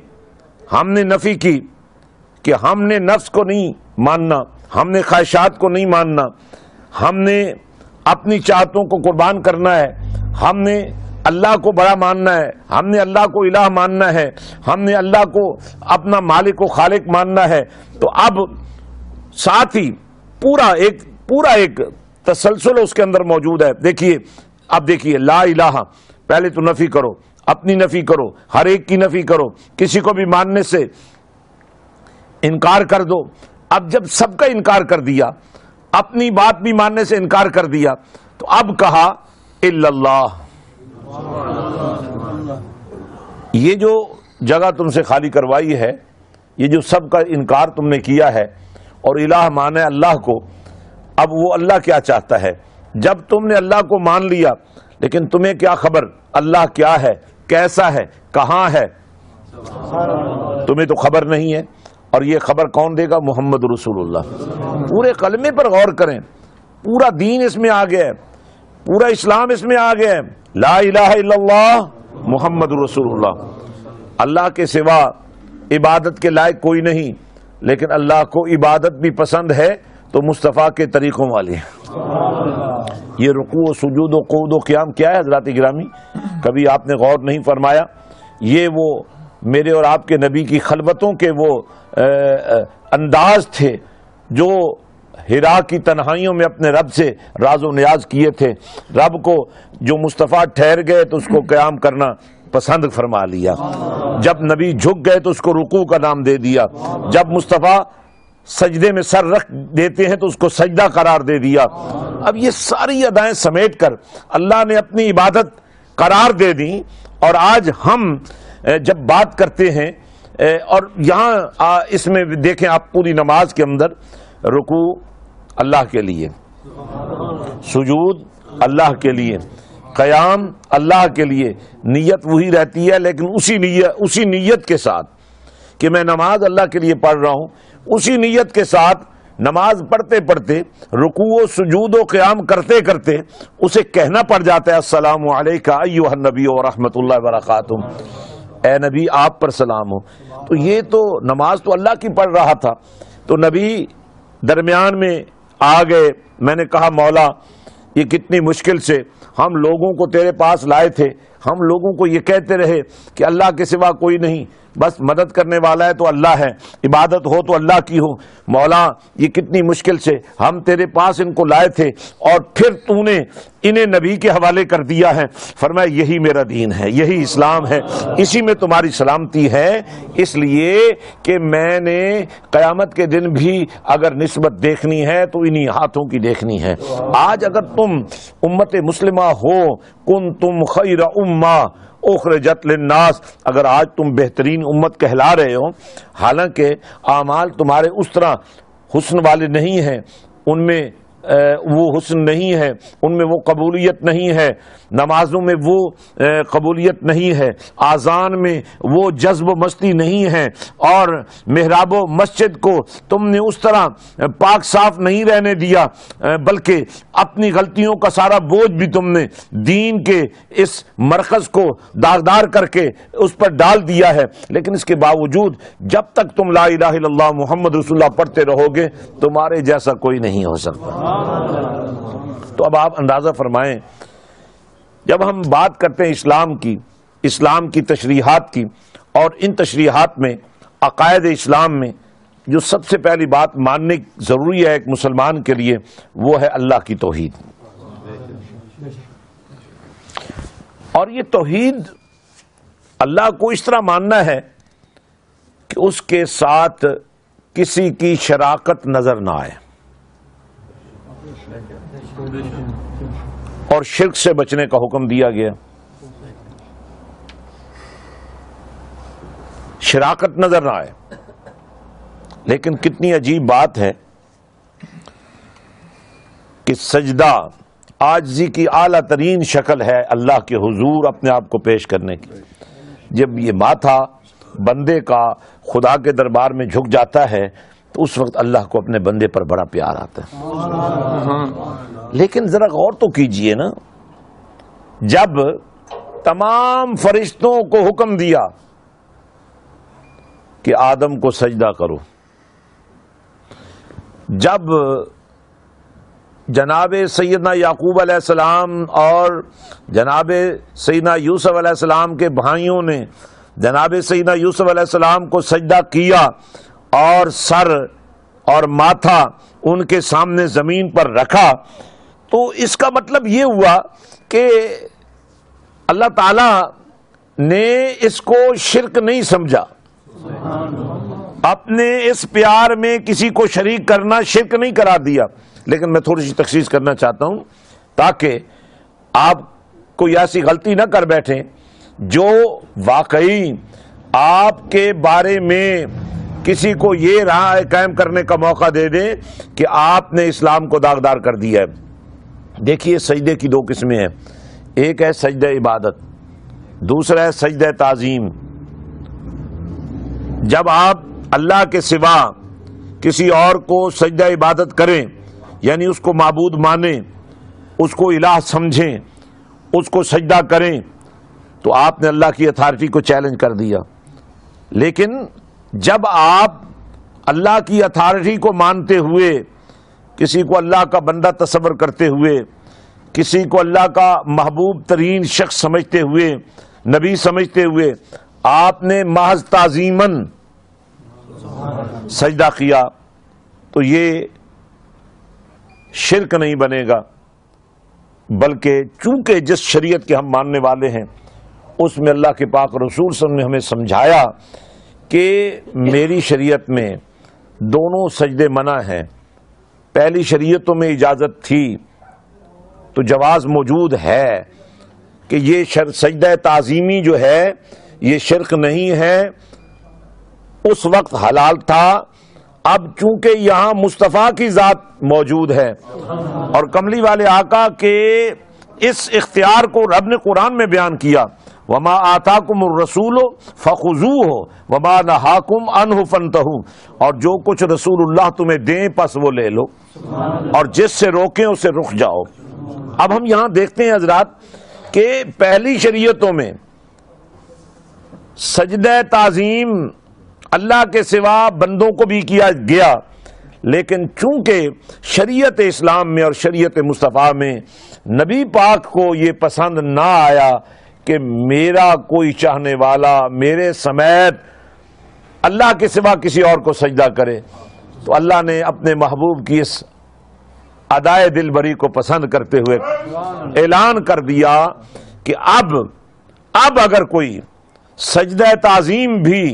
ہم نے نفی کی کہ ہم نے نفس کو نہیں ماننا، ہم نے خواہشات کو نہیں ماننا، ہم نے اپنی چاہتوں کو قربان کرنا ہے، ہم نے اللہ کو بڑا ماننا ہے، ہم نے اللہ کو الہ ماننا ہے، ہم نے اللہ کو اپنا مالک و خالق ماننا ہے. تو اب ساتھ ہی پورا ایک تسلسل اس کے اندر موجود ہے. دیکھیے اب دیکھیے لا الہ، پہلے تو نفی کرو، اپنی نفی کرو، ہر ایک کی نفی کرو، کسی کو بھی ماننے سے انکار کر دو. اب جب سب کا انکار کر دیا، اپنی بات بھی ماننے سے انکار کر دیا، تو اب کہا الا اللہ. یہ جو جگہ تم سے خالی کروائی ہے یہ جو سب کا انکار تم نے کیا ہے اور الہ مانے اللہ کو، اب وہ اللہ کیا چاہتا ہے؟ جب تم نے اللہ کو مان لیا لیکن تمہیں کیا خبر اللہ کیا ہے، کیسا ہے، کہاں ہے؟ تمہیں تو خبر نہیں ہے، اور یہ خبر کون دے گا؟ محمد رسول اللہ۔ پورے کلمے پر غور کریں، پورا دین اس میں آ گیا ہے، پورا اسلام اس میں آ گیا ہے۔ لا الہ الا اللہ محمد رسول اللہ۔ اللہ کے سوا عبادت کے لائق کوئی نہیں، لیکن اللہ کو عبادت بھی پسند ہے تو مصطفیٰ کے طریقوں والی ہے۔ یہ رکوع و سجود و قعود و قیام کیا ہے حضرات گرامی؟ کبھی آپ نے غور نہیں فرمایا؟ یہ وہ میرے اور آپ کے نبی کی خلوتوں کے وہ انداز تھے جو ہرا کی تنہائیوں میں اپنے رب سے راز و نیاز کیے تھے۔ رب کو جو مصطفیٰ ٹھہر گئے تو اس کو قیام کرنا پسند فرما لیا، جب نبی جھک گئے تو اس کو رکوع کا نام دے دیا، جب مصطفیٰ سجدے میں سر رکھ دیتے ہیں تو اس کو سجدہ قرار دے دیا۔ اب یہ ساری ادائیں سمیٹ کر اللہ نے اپنی عبادت قرار دے دی، اور آج ہم جب بات کرتے ہیں اور یہاں اس میں دیکھیں آپ پوری نماز کے اندر رکوع اللہ کے لیے، سجود اللہ کے لیے، قیام اللہ کے لیے، نیت وہی رہتی ہے لیکن اسی نیت کے ساتھ کہ میں نماز اللہ کے لیے پڑھ رہا ہوں، اسی نیت کے ساتھ نماز پڑھتے پڑھتے رکوع و سجود و قیام کرتے کرتے اسے کہنا پڑ جاتا ہے السلام علیکہ ایھا النبی ورحمۃ اللہ وبرکاتہ، اے نبی آپ پر سلام ہو۔ تو یہ تو نماز تو اللہ کی پڑھ رہا تھا، تو نبی درمیان میں آ گئے۔ میں نے کہا مولا یہ کتنی مشکل سے ہم لوگوں کو تیرے پاس لائے تھے، ہم لوگوں کو یہ کہتے رہے کہ اللہ کے سوا کوئی نہیں، بس مدد کرنے والا ہے تو اللہ ہے، عبادت ہو تو اللہ کی ہو۔ مولا یہ کتنی مشکل سے ہم تیرے پاس ان کو لائے تھے، اور پھر تو نے انہیں نبی کے حوالے کر دیا ہے۔ فرمایا یہی میرا دین ہے، یہی اسلام ہے، اسی میں تمہاری سلامتی ہے، اس لیے کہ میں نے قیامت کے دن بھی اگر نسبت دیکھنی ہے تو انہی ہاتھوں کی دیکھنی ہے۔ آج اگر تم امت مسلمہ ہو، کنتم خیر امہ اخرجت للناس، اگر آج تم بہترین امت کہلا رہے ہو، حالانکہ اعمال تمہارے اس طرح حسن والے نہیں ہیں، ان میں وہ حسن نہیں ہے، ان میں وہ قبولیت نہیں ہے، نمازوں میں وہ قبولیت نہیں ہے، آذان میں وہ جذب و مستی نہیں ہے، اور محراب و مسجد کو تم نے اس طرح پاک صاف نہیں رہنے دیا، بلکہ اپنی غلطیوں کا سارا بوجھ بھی تم نے دین کے اس مرکز کو داغدار کر کے اس پر ڈال دیا ہے۔ لیکن اس کے باوجود جب تک تم لا الہ الا اللہ محمد رسول اللہ پڑھتے رہو گے تمہارے جیسا کوئی نہیں ہو سکتا۔ تو اب آپ اندازہ فرمائیں، جب ہم بات کرتے ہیں اسلام کی تشریحات کی، اور ان تشریحات میں عقائد اسلام میں جو سب سے پہلی بات ماننے ضروری ہے ایک مسلمان کے لیے وہ ہے اللہ کی توحید۔ اور یہ توحید اللہ کو اس طرح ماننا ہے کہ اس کے ساتھ کسی کی شراکت نظر نہ آئے، اور شرک سے بچنے کا حکم دیا گیا۔ شراکت نظر نہ آئے، لیکن کتنی عجیب بات ہے کہ سجدہ عاجزی کی اعلیٰ ترین شکل ہے اللہ کے حضور اپنے آپ کو پیش کرنے کی۔ جب یہ ماتھا بندے کا خدا کے دربار میں جھک جاتا ہے تو اس وقت اللہ کو اپنے بندے پر بڑا پیار آتا ہے۔ لیکن ذرا غور تو کیجئے نا، جب تمام فرشتوں کو حکم دیا کہ آدم کو سجدہ کرو، جب جناب سیدنا یعقوب علیہ السلام اور جناب سیدنا یوسف علیہ السلام کے بھائیوں نے جناب سیدنا یوسف علیہ السلام کو سجدہ کیا اور سر اور ماتھا ان کے سامنے زمین پر رکھا، تو اس کا مطلب یہ ہوا کہ اللہ تعالی نے اس کو شرک نہیں سمجھا، اپنے اس پیار میں کسی کو شریک کرنا شرک نہیں قرار دیا۔ لیکن میں تھوڑی سی تخصیص کرنا چاہتا ہوں تاکہ آپ کوئی ایسی غلطی نہ کر بیٹھیں جو واقعی آپ کے بارے میں کسی کو یہ رائے قائم کرنے کا موقع دے دیں کہ آپ نے اسلام کو داغدار کر دیا ہے۔ دیکھیے سجدے کی دو قسمیں ہیں، ایک ہے سجدہ عبادت، دوسرا ہے سجدہ تعظیم۔ جب آپ اللہ کے سوا کسی اور کو سجدہ عبادت کریں، یعنی اس کو معبود مانیں، اس کو الہ سمجھیں، اس کو سجدہ کریں، تو آپ نے اللہ کی اتھارٹی کو چیلنج کر دیا۔ لیکن جب آپ اللہ کی اتھارٹی کو مانتے ہوئے، کسی کو اللہ کا بندہ تصور کرتے ہوئے، کسی کو اللہ کا محبوب ترین شخص سمجھتے ہوئے، نبی سمجھتے ہوئے آپ نے محض تعظیماً سجدہ کیا، تو یہ شرک نہیں بنے گا، بلکہ چونکہ جس شریعت کے ہم ماننے والے ہیں اس میں اللہ کے پاک رسول صلی اللہ علیہ وسلم نے ہمیں سمجھایا کہ میری شریعت میں دونوں سجدے منع ہیں۔ پہلی شریعتوں میں اجازت تھی تو جواز موجود ہے کہ یہ سجدہ تعظیمی جو ہے یہ شرک نہیں ہے، اس وقت حلال تھا۔ اب چونکہ یہاں مصطفیٰ کی ذات موجود ہے اور کملی والے آقا کے اس اختیار کو رب نے قرآن میں بیان کیا، وما آتاکم الرسول فخذوہ وما نہاکم عنہ فانتہوا، اور جو کچھ رسول اللہ تمہیں دیں پس وہ لے لو، اور جس سے روکیں اسے رک جاؤ۔ اب ہم یہاں دیکھتے ہیں حضرات کہ پہلی شریعتوں میں سجدہ تعظیم اللہ کے سوا بندوں کو بھی کیا گیا، لیکن چونکہ شریعت اسلام میں اور شریعت مصطفیٰ میں نبی پاک کو یہ پسند نہ آیا کہ میرا کوئی چاہنے والا میرے سمیت اللہ کے سوا کسی اور کو سجدہ کرے، تو اللہ نے اپنے محبوب کی اس ادائے دل بری کو پسند کرتے ہوئے اعلان کر دیا کہ اب اگر کوئی سجدہ تعظیم بھی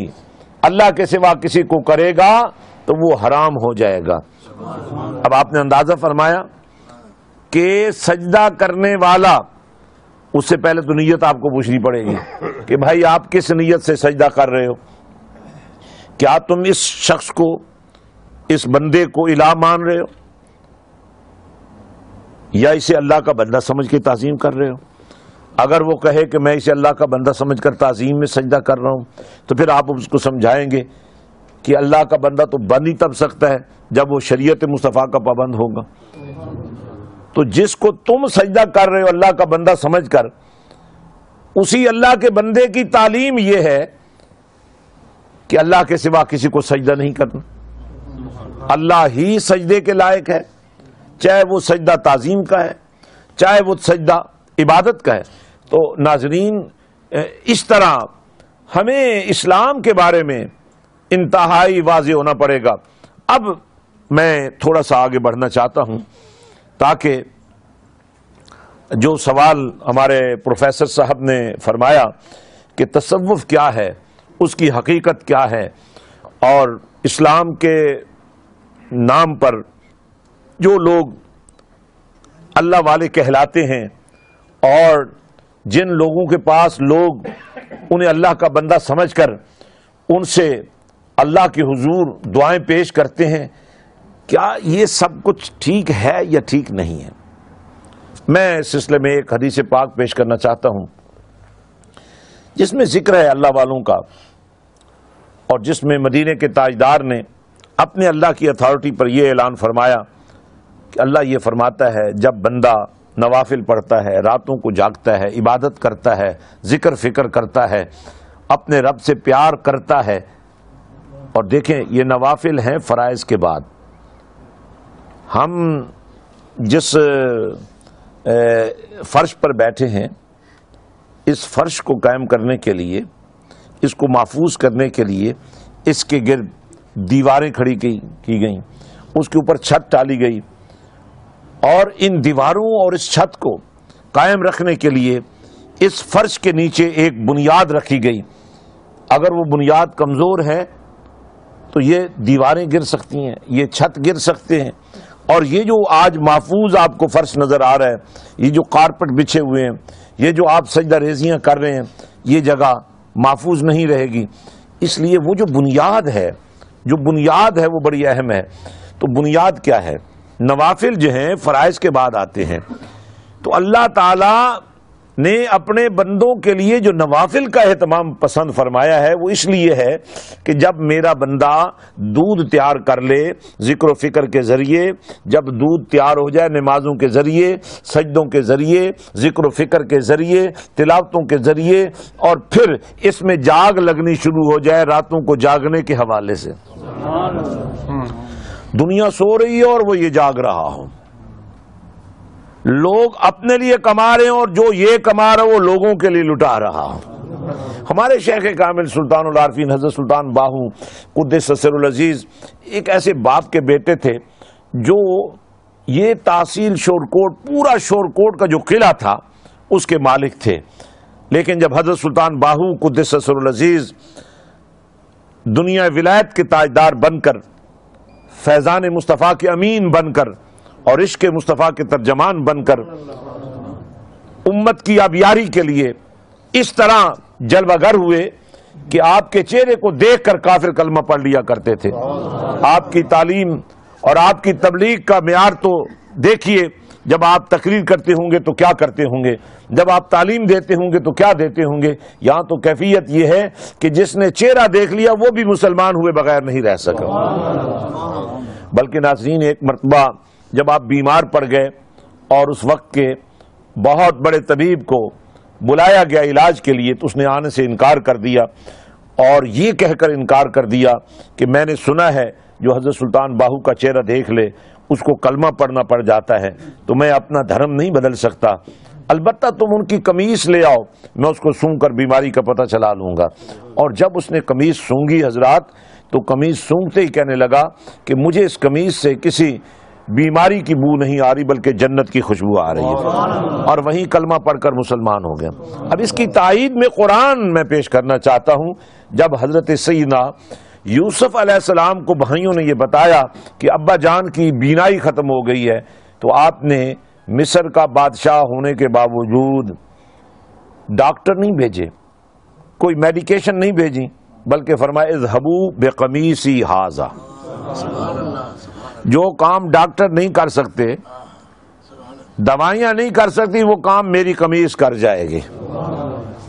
اللہ کے سوا کسی کو کرے گا تو وہ حرام ہو جائے گا۔ اب آپ نے اندازہ فرمایا کہ سجدہ کرنے والا، اس سے پہلے تو نیت آپ کو پوچھنی پڑے گی کہ بھائی آپ کس نیت سے سجدہ کر رہے ہو؟ کیا تم اس شخص کو، اس بندے کو الہ مان رہے ہو یا اسے اللہ کا بندہ سمجھ کے تعظیم کر رہے ہو؟ اگر وہ کہے کہ میں اسے اللہ کا بندہ سمجھ کر تعظیم میں سجدہ کر رہا ہوں تو پھر آپ اس کو سمجھائیں گے کہ اللہ کا بندہ تو بن ہی تب سکتا ہے جب وہ شریعت مصطفیٰ کا پابند ہوگا۔ تو جس کو تم سجدہ کر رہے ہو اللہ کا بندہ سمجھ کر، اسی اللہ کے بندے کی تعلیم یہ ہے کہ اللہ کے سوا کسی کو سجدہ نہیں کرنا، اللہ ہی سجدے کے لائق ہے، چاہے وہ سجدہ تعظیم کا ہے چاہے وہ سجدہ عبادت کا ہے۔ تو ناظرین، اس طرح ہمیں اسلام کے بارے میں انتہائی واضح ہونا پڑے گا۔ اب میں تھوڑا سا آگے بڑھنا چاہتا ہوں تاکہ جو سوال ہمارے پروفیسر صاحب نے فرمایا کہ تصوف کیا ہے، اس کی حقیقت کیا ہے، اور اسلام کے نام پر جو لوگ اللہ والے کہلاتے ہیں اور جن لوگوں کے پاس لوگ انہیں اللہ کا بندہ سمجھ کر ان سے اللہ کے حضور دعائیں پیش کرتے ہیں، کیا یہ سب کچھ ٹھیک ہے یا ٹھیک نہیں ہے؟ میں اس سلسلے میں ایک حدیث پاک پیش کرنا چاہتا ہوں جس میں ذکر ہے اللہ والوں کا، اور جس میں مدینے کے تاجدار نے اپنے اللہ کی اتھارٹی پر یہ اعلان فرمایا کہ اللہ یہ فرماتا ہے جب بندہ نوافل پڑھتا ہے، راتوں کو جاگتا ہے، عبادت کرتا ہے، ذکر فکر کرتا ہے، اپنے رب سے پیار کرتا ہے، اور دیکھیں یہ نوافل ہیں فرائض کے بعد۔ ہم جس فرش پر بیٹھے ہیں اس فرش کو قائم کرنے کے لیے، اس کو محفوظ کرنے کے لیے اس کے گرد دیواریں کھڑی کی گئیں، اس کے اوپر چھت ڈالی گئی، اور ان دیواروں اور اس چھت کو قائم رکھنے کے لیے اس فرش کے نیچے ایک بنیاد رکھی گئی۔ اگر وہ بنیاد کمزور ہے تو یہ دیواریں گر سکتی ہیں، یہ چھت گر سکتے ہیں، اور یہ جو آج محفوظ آپ کو فرش نظر آ رہا ہے، یہ جو کارپٹ بچھے ہوئے ہیں، یہ جو آپ سجدہ ریزیاں کر رہے ہیں، یہ جگہ محفوظ نہیں رہے گی۔ اس لیے وہ جو بنیاد ہے جو بنیاد ہے وہ بڑی اہم ہے. تو بنیاد کیا ہے؟ نوافل جو ہیں فرائض کے بعد آتے ہیں. تو اللہ تعالی نے اپنے بندوں کے لیے جو نوافل کا اہتمام پسند فرمایا ہے وہ اس لیے ہے کہ جب میرا بندہ دودھ تیار کر لے ذکر و فکر کے ذریعے، جب دودھ تیار ہو جائے نمازوں کے ذریعے، سجدوں کے ذریعے، ذکر و فکر کے ذریعے، تلاوتوں کے ذریعے، اور پھر اس میں جاگ لگنی شروع ہو جائے راتوں کو جاگنے کے حوالے سے. دنیا سو رہی ہے اور وہ یہ جاگ رہا ہو، لوگ اپنے لیے کما رہے ہیں اور جو یہ کما رہا وہ لوگوں کے لیے لٹا رہا ہو. ہمارے شیخ کامل سلطان العارفین حضرت سلطان باہو قدس سر العزیز ایک ایسے باپ کے بیٹے تھے جو یہ تحصیل شورکوٹ، پورا شورکوٹ کا جو قلعہ تھا اس کے مالک تھے. لیکن جب حضرت سلطان باہو قدس سر العزیز دنیا ولایت کے تاجدار بن کر، فیضان مصطفیٰ کے امین بن کر اور عشق مصطفیٰ کے ترجمان بن کر امت کی آبیاری کے لیے اس طرح جلوہ گر ہوئے کہ آپ کے چہرے کو دیکھ کر کافر کلمہ پڑھ لیا کرتے تھے. آپ کی تعلیم اور آپ کی تبلیغ کا معیار تو دیکھیے، جب آپ تقریر کرتے ہوں گے تو کیا کرتے ہوں گے، جب آپ تعلیم دیتے ہوں گے تو کیا دیتے ہوں گے. یہاں تو کیفیت یہ ہے کہ جس نے چہرہ دیکھ لیا وہ بھی مسلمان ہوئے بغیر نہیں رہ سکا. بلکہ ناظرین، ایک مرتبہ جب آپ بیمار پڑ گئے اور اس وقت کے بہت بڑے طبیب کو بلایا گیا علاج کے لیے تو اس نے آنے سے انکار کر دیا، اور یہ کہہ کر انکار کر دیا کہ میں نے سنا ہے جو حضرت سلطان باہو کا چہرہ دیکھ لے اس کو کلمہ پڑھنا پڑ جاتا ہے، تو میں اپنا دھرم نہیں بدل سکتا، البتہ تم ان کی قمیص لے آؤ، میں اس کو سونگ کر بیماری کا پتہ چلا لوں گا. اور جب اس نے قمیص سونگی حضرات، تو قمیص سونگتے ہی کہنے لگا کہ مجھے اس قمیص سے کسی بیماری کی بو نہیں آ رہی بلکہ جنت کی خوشبو آ رہی ہے، اور وہیں کلمہ پڑھ کر مسلمان ہو گیا. اب اس کی تائید میں قرآن میں پیش کرنا چاہتا ہوں. جب حضرت سیدنا یوسف علیہ السلام کو بھائیوں نے یہ بتایا کہ ابا جان کی بینائی ختم ہو گئی ہے، تو آپ نے مصر کا بادشاہ ہونے کے باوجود ڈاکٹر نہیں بھیجے، کوئی میڈیکیشن نہیں بھیجی، بلکہ فرمایا اذهبوا بقمیصی ھذا. جو کام ڈاکٹر نہیں کر سکتے، دوائیاں نہیں کر سکتی، وہ کام میری قمیص کر جائے گی.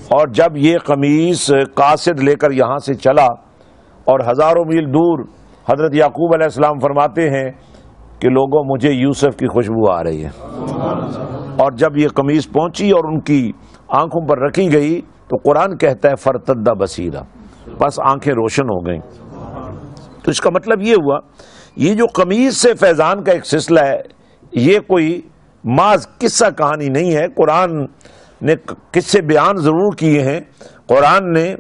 اور جب یہ قمیص قاصد لے کر یہاں سے چلا اور ہزاروں میل دور حضرت یعقوب علیہ السلام فرماتے ہیں کہ لوگوں مجھے یوسف کی خوشبو آ رہی ہے. اور جب یہ قمیص پہنچی اور ان کی آنکھوں پر رکھی گئی تو قرآن کہتا ہے فرتد بصیرا، بس آنکھیں روشن ہو گئیں. تو اس کا مطلب یہ ہوا یہ جو قمیص سے فیضان کا ایک سلسلہ ہے یہ کوئی محض قصہ کہانی نہیں ہے. قرآن نے قصے بیان ضرور کیے ہیں، قرآن نے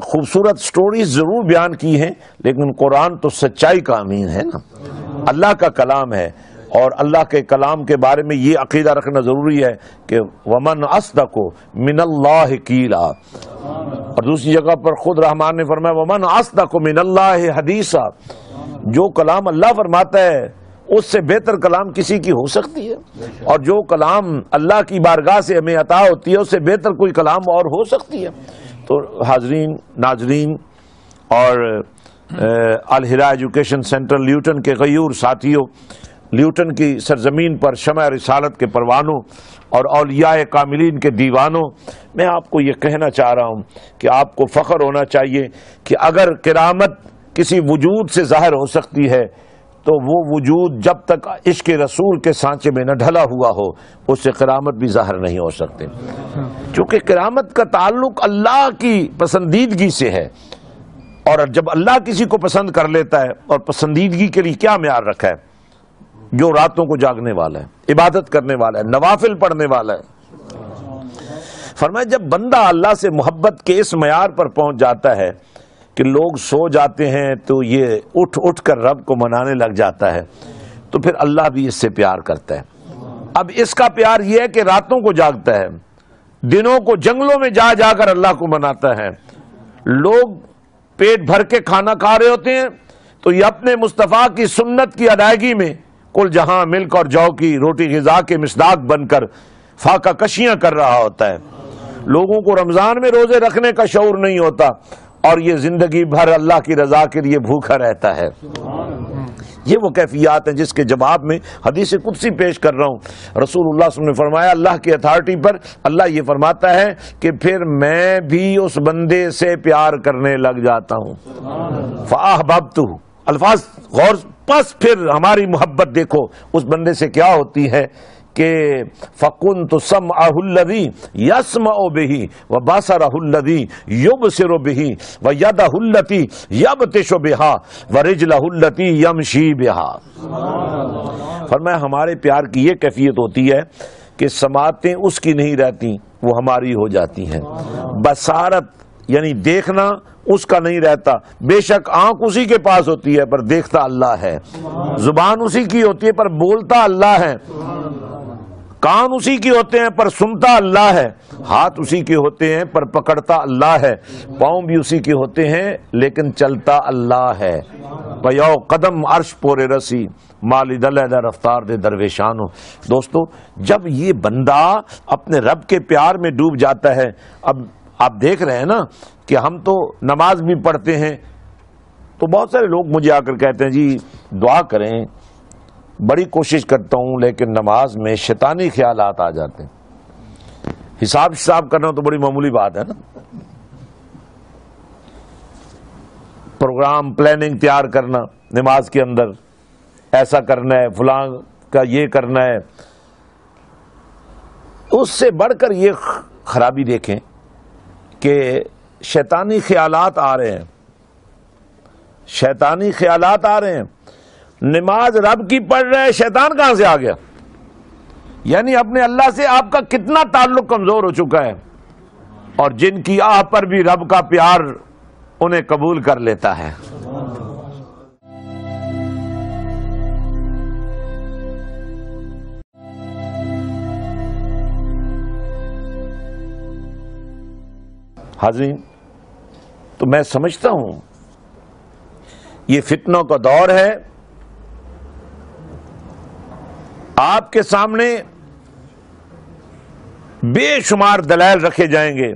خوبصورت سٹوریز ضرور بیان کی ہیں، لیکن قرآن تو سچائی کا امین ہے نا، اللہ کا کلام ہے. اور اللہ کے کلام کے بارے میں یہ عقیدہ رکھنا ضروری ہے کہ ومن اصدق من اللہ قیلا. اور دوسری جگہ پر خود رحمان نے فرمایا ومن اصدق من اللہ حدیثا. جو کلام اللہ فرماتا ہے اس سے بہتر کلام کسی کی ہو سکتی ہے، اور جو کلام اللہ کی بارگاہ سے ہمیں عطا ہوتی ہے اس سے بہتر کوئی کلام اور ہو سکتی ہے. تو حاضرین، ناظرین اور الہدا ایجوکیشن سینٹر لیوٹن کے غیور ساتھیوں، لیوٹن کی سرزمین پر شمع رسالت کے پروانوں اور اولیاء کاملین کے دیوانوں، میں آپ کو یہ کہنا چاہ رہا ہوں کہ آپ کو فخر ہونا چاہیے کہ اگر کرامت کسی وجود سے ظاہر ہو سکتی ہے تو وہ وجود جب تک عشق رسول کے سانچے میں نہ ڈھلا ہوا ہو اس سے کرامت بھی ظاہر نہیں ہو سکتے. چونکہ کرامت کا تعلق اللہ کی پسندیدگی سے ہے، اور جب اللہ کسی کو پسند کر لیتا ہے، اور پسندیدگی کے لیے کیا معیار رکھا ہے؟ جو راتوں کو جاگنے والا ہے، عبادت کرنے والا ہے، نوافل پڑھنے والا ہے. فرمایا جب بندہ اللہ سے محبت کے اس معیار پر پہنچ جاتا ہے کہ لوگ سو جاتے ہیں تو یہ اٹھ اٹھ کر رب کو منانے لگ جاتا ہے، تو پھر اللہ بھی اس سے پیار کرتا ہے. اب اس کا پیار یہ ہے کہ راتوں کو جاگتا ہے، دنوں کو جنگلوں میں جا جا کر اللہ کو مناتا ہے. لوگ پیٹ بھر کے کھانا کھا رہے ہوتے ہیں تو یہ اپنے مصطفیٰ کی سنت کی ادائیگی میں کل جہاں ملک اور جو کی روٹی غذا کے مصداق بن کر فاقہ کشیاں کر رہا ہوتا ہے. لوگوں کو رمضان میں روزے رکھنے کا شعور نہیں ہوتا، اور یہ زندگی بھر اللہ کی رضا کے لیے بھوکا رہتا ہے. یہ وہ کیفیات ہیں جس کے جواب میں حدیث قدسی پیش کر رہا ہوں. رسول اللہ صلی اللہ علیہ وسلم نے فرمایا اللہ کی اتھارٹی پر اللہ یہ فرماتا ہے کہ پھر میں بھی اس بندے سے پیار کرنے لگ جاتا ہوں. فَأَحْبَبْتُهُ، الفاظ غور، پس پھر ہماری محبت دیکھو اس بندے سے کیا ہوتی ہے کہ فَكُنْتُ سَمْعَهُ الَّذِي يَسْمَعُ بِهِ وَبَصَرَهُ الَّذِي يُبْصِرُ بِهِ وَيَدَهُ الَّتِي يَبْطِشُ بِهَا وَرِجْلَهُ الَّتِي يَمْشِي بِهَا. فرمایا ہمارے پیار کی یہ کیفیت ہوتی ہے کہ سماعتیں اس کی نہیں رہتی، وہ ہماری ہو جاتی ہیں. بصارت یعنی دیکھنا اس کا نہیں رہتا، بے شک آنکھ اسی کے پاس ہوتی ہے پر دیکھتا اللہ ہے. زبان اسی کی ہوتی ہے پر بولتا اللہ ہے. کان اسی کے ہوتے ہیں پر سنتا اللہ ہے. ہاتھ اسی کے ہوتے ہیں پر پکڑتا اللہ ہے. پاؤں بھی اسی کے ہوتے ہیں لیکن چلتا اللہ ہے. پیو قدم عرش پورے رسی مالی دلہ رفتار دے درویشان ہو. دوستو جب یہ بندہ اپنے رب کے پیار میں ڈوب جاتا ہے، اب آپ دیکھ رہے ہیں نا کہ ہم تو نماز بھی پڑھتے ہیں تو بہت سارے لوگ مجھے آ کر کہتے ہیں جی دعا کریں، بڑی کوشش کرتا ہوں لیکن نماز میں شیطانی خیالات آ جاتے ہیں. حساب کرنا تو بڑی معمولی بات ہے نا، پروگرام پلاننگ تیار کرنا نماز کے اندر، ایسا کرنا ہے، فلاں کا یہ کرنا ہے. اس سے بڑھ کر یہ خرابی دیکھیں کہ شیطانی خیالات آ رہے ہیں، شیطانی خیالات آ رہے ہیں. نماز رب کی پڑھ رہے ہیں، شیطان کہاں سے آ گیا؟ یعنی اپنے اللہ سے آپ کا کتنا تعلق کمزور ہو چکا ہے، اور جن کی آہ پر بھی رب کا پیار انہیں قبول کر لیتا ہے. حاضرین، تو میں سمجھتا ہوں یہ فتنوں کا دور ہے. آپ کے سامنے بے شمار دلائل رکھے جائیں گے،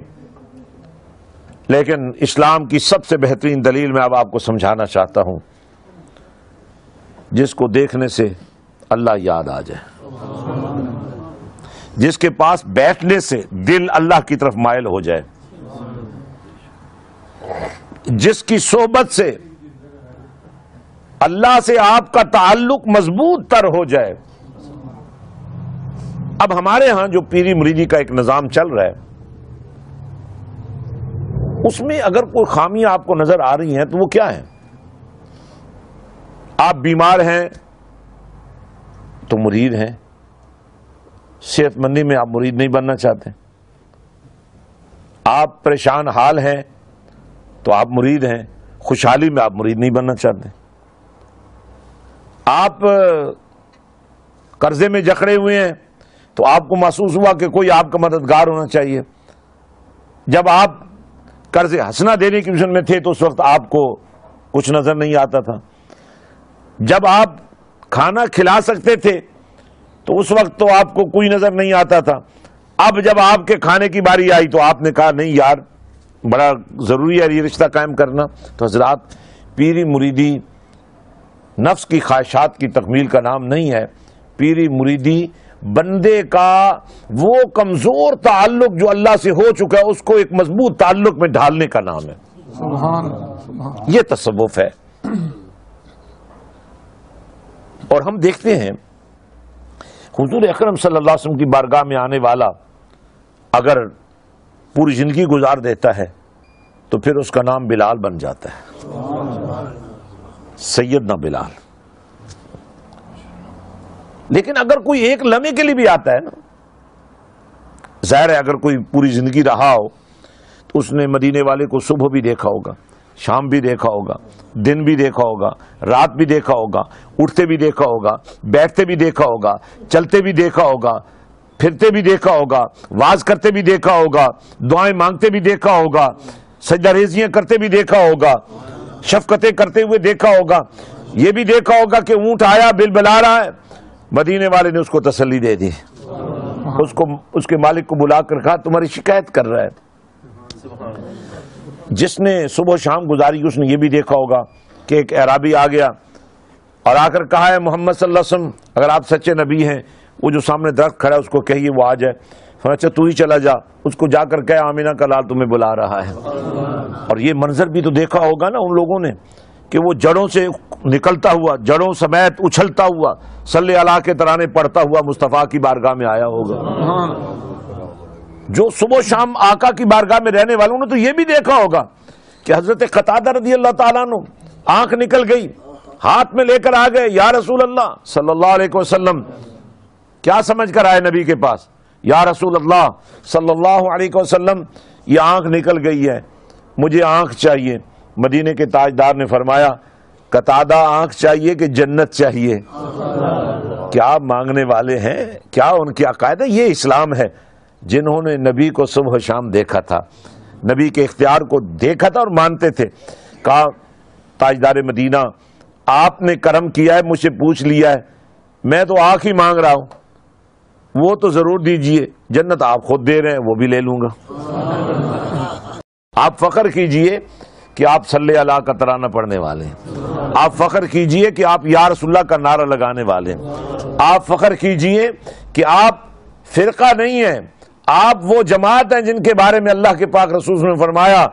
لیکن اسلام کی سب سے بہترین دلیل میں اب آپ کو سمجھانا چاہتا ہوں جس کو دیکھنے سے اللہ یاد آ جائے، جس کے پاس بیٹھنے سے دل اللہ کی طرف مائل ہو جائے، جس کی صحبت سے اللہ سے آپ کا تعلق مضبوط تر ہو جائے. اب ہمارے ہاں جو پیری مریدی کا ایک نظام چل رہا ہے، اس میں اگر کوئی خامی آپ کو نظر آ رہی ہیں تو وہ کیا ہے؟ آپ بیمار ہیں تو مرید ہیں، صحت مندی میں آپ مرید نہیں بننا چاہتے، آپ پریشان حال ہیں تو آپ مرید ہیں، خوشحالی میں آپ مرید نہیں بننا چاہتے، آپ قرضے میں جکڑے ہوئے ہیں تو آپ کو محسوس ہوا کہ کوئی آپ کا مددگار ہونا چاہیے. جب آپ قرض ہنسنا دینے کی مشن میں تھے تو اس وقت آپ کو کچھ نظر نہیں آتا تھا. جب آپ کھانا کھلا سکتے تھے تو اس وقت تو آپ کو کوئی نظر نہیں آتا تھا. اب جب آپ کے کھانے کی باری آئی تو آپ نے کہا نہیں یار بڑا ضروری ہے یہ رشتہ قائم کرنا. تو حضرات، پیری مریدی نفس کی خواہشات کی تکمیل کا نام نہیں ہے. پیری مریدی بندے کا وہ کمزور تعلق جو اللہ سے ہو چکا ہے اس کو ایک مضبوط تعلق میں ڈھالنے کا نام ہے. یہ تصوف ہے. اور ہم دیکھتے ہیں حضور اکرم صلی اللہ علیہ وسلم کی بارگاہ میں آنے والا اگر پوری زندگی گزار دیتا ہے تو پھر اس کا نام بلال بن جاتا ہے، سیدنا بلال. لیکن اگر کوئی ایک لمحے کے لیے بھی آتا ہے نا، ظاہر ہے اگر کوئی پوری زندگی رہا ہو تو اس نے مدینے والے کو صبح بھی دیکھا ہوگا، شام بھی دیکھا ہوگا، دن بھی دیکھا ہوگا، رات بھی دیکھا ہوگا، اٹھتے بھی دیکھا ہوگا، بیٹھتے بھی دیکھا ہوگا، چلتے بھی دیکھا ہوگا، پھرتے بھی دیکھا ہوگا، واز کرتے بھی دیکھا ہوگا، دعائیں مانگتے بھی دیکھا ہوگا، سجدہ ریزیاں کرتے بھی دیکھا ہوگا، شفقتیں کرتے ہوئے دیکھا ہوگا. یہ بھی دیکھا ہوگا کہ اونٹ آیا بل بلا رہا ہے، مدینے والے نے اس کو تسلی دے دی، اس کے مالک کو بلا کر کہا تمہاری شکایت کر رہا ہے. جس نے صبح و شام گزاری اس نے یہ بھی دیکھا ہوگا کہ ایک اعرابی آ گیا اور آ کر کہا ہے محمد صلی اللہ علیہ وسلم اگر آپ سچے نبی ہیں وہ جو سامنے درخت کھڑا ہے اس کو کہیے وہ آ جائے. اچھا تو ہی چلا جا, اس کو جا کر کہے آمینہ کا لال تمہیں بلا رہا ہے. اور یہ منظر بھی تو دیکھا ہوگا نا ان لوگوں نے کہ وہ جڑوں سے نکلتا ہوا, جڑوں سمیت اچھلتا ہوا, صلی اللہ کے ترانے پڑھتا ہوا مصطفیٰ کی بارگاہ میں آیا ہوگا. جو صبح و شام آقا کی بارگاہ میں رہنے والوں نے تو یہ بھی دیکھا ہوگا کہ حضرت قتادہ رضی اللہ تعالیٰ عنہ آنکھ نکل گئی, ہاتھ میں لے کر آ گئے, یا رسول اللہ صلی اللہ علیہ وسلم, کیا سمجھ کر آئے نبی کے پاس, یا رسول اللہ صلی اللہ علیہ وسلم یہ آنکھ نکل گئی ہے, مجھے آنکھ چاہیے. مدینے کے تاجدار نے فرمایا قتادہ آنکھ چاہیے کہ جنت چاہیے؟ کیا مانگنے والے ہیں, کیا ان کی عقائد ہے. یہ اسلام ہے. جنہوں نے نبی کو صبح و شام دیکھا تھا, نبی کے اختیار کو دیکھا تھا اور مانتے تھے, کہا تاجدار مدینہ آپ نے کرم کیا ہے, مجھ سے پوچھ لیا ہے, میں تو آنکھ ہی مانگ رہا ہوں, وہ تو ضرور دیجئے, جنت آپ خود دے رہے ہیں وہ بھی لے لوں گا. آپ فخر کیجئے کہ آپ صلی اللہ کا ترانہ پڑھنے والے ہیں, آپ فخر کیجئے کہ آپ یا رسول اللہ کا نعرہ لگانے والے ہیں, آپ فخر کیجئے کہ آپ فرقہ نہیں ہیں, آپ وہ جماعت ہیں جن کے بارے میں اللہ کے پاک رسول نے فرمایا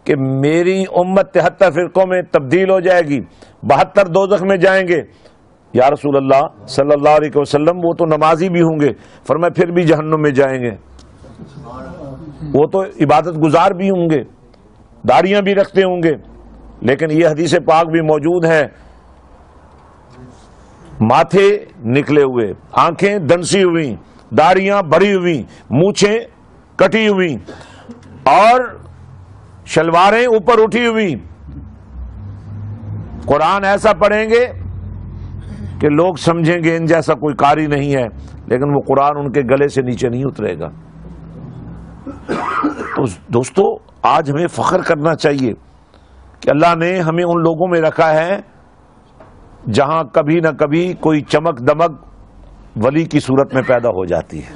کہ میری امت 73 فرقوں میں تبدیل ہو جائے گی, 72 دوزخ میں جائیں گے. یا رسول اللہ صلی اللہ علیہ وسلم وہ تو نمازی بھی ہوں گے, فرمایا پھر بھی جہنم میں جائیں گے. وہ تو عبادت گزار بھی ہوں گے, داڑیاں بھی رکھتے ہوں گے, لیکن یہ حدیث پاک بھی موجود ہے, ماتھے نکلے ہوئے, آنکھیں دنسی ہوئی, داڑیاں بڑھی ہوئی, مونچھیں کٹی ہوئی اور شلواریں اوپر اٹھی ہوئی. قرآن ایسا پڑھیں گے کہ لوگ سمجھیں گے ان جیسا کوئی قاری نہیں ہے, لیکن وہ قرآن ان کے گلے سے نیچے نہیں اترے گا. تو دوستو آج ہمیں فخر کرنا چاہیے کہ اللہ نے ہمیں ان لوگوں میں رکھا ہے جہاں کبھی نہ کبھی کوئی چمک دمک ولی کی صورت میں پیدا ہو جاتی ہے,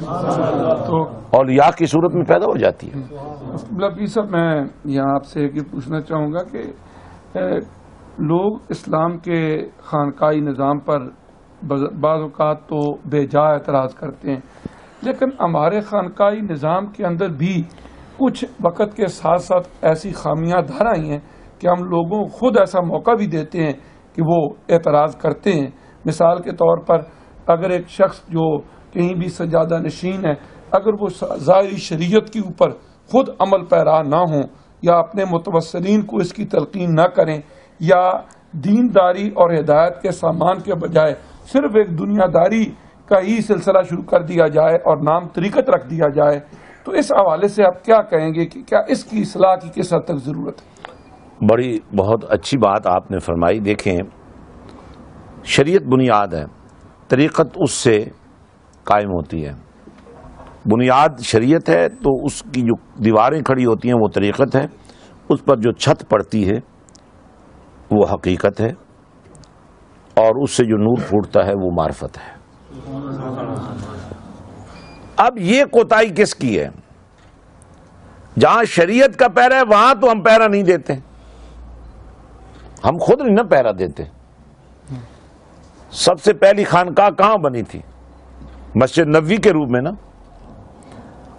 اولیاء کی صورت میں پیدا ہو جاتی ہے. پیر صاحب میں یہاں آپ سے یہ پوچھنا چاہوں گا کہ لوگ اسلام کے خانقاہی نظام پر بعض اوقات تو بے جا اعتراض کرتے ہیں, لیکن ہمارے خانقاہی نظام کے اندر بھی کچھ وقت کے ساتھ ساتھ ایسی خامیاں دھر آئی ہیں کہ ہم لوگوں خود ایسا موقع بھی دیتے ہیں کہ وہ اعتراض کرتے ہیں. مثال کے طور پر اگر ایک شخص جو کہیں بھی سجادہ نشین ہے, اگر وہ ظاہری شریعت کے اوپر خود عمل پیرا نہ ہوں یا اپنے متوسلین کو اس کی تلقین نہ کریں, یا دینداری اور ہدایت کے سامان کے بجائے صرف ایک دنیا داری کا ہی سلسلہ شروع کر دیا جائے اور نام طریقت رکھ دیا جائے, تو اس حوالے سے آپ کیا کہیں گے کہ کیا اس کی اصلاح کی کس حد تک ضرورت ہے؟ بڑی بہت اچھی بات آپ نے فرمائی. دیکھیں شریعت بنیاد ہے, طریقت اس سے قائم ہوتی ہے. بنیاد شریعت ہے تو اس کی جو دیواریں کھڑی ہوتی ہیں وہ طریقت ہے, اس پر جو چھت پڑتی ہے وہ حقیقت ہے, اور اس سے جو نور پھوٹتا ہے وہ معرفت ہے. اب یہ کوتاہی کس کی ہے؟ جہاں شریعت کا پیرا ہے وہاں تو ہم پیرا نہیں دیتے, ہم خود نہیں نہ پیرا دیتے. سب سے پہلی خانقاہ کہاں بنی تھی؟ مسجد نبوی کے روپ میں نا.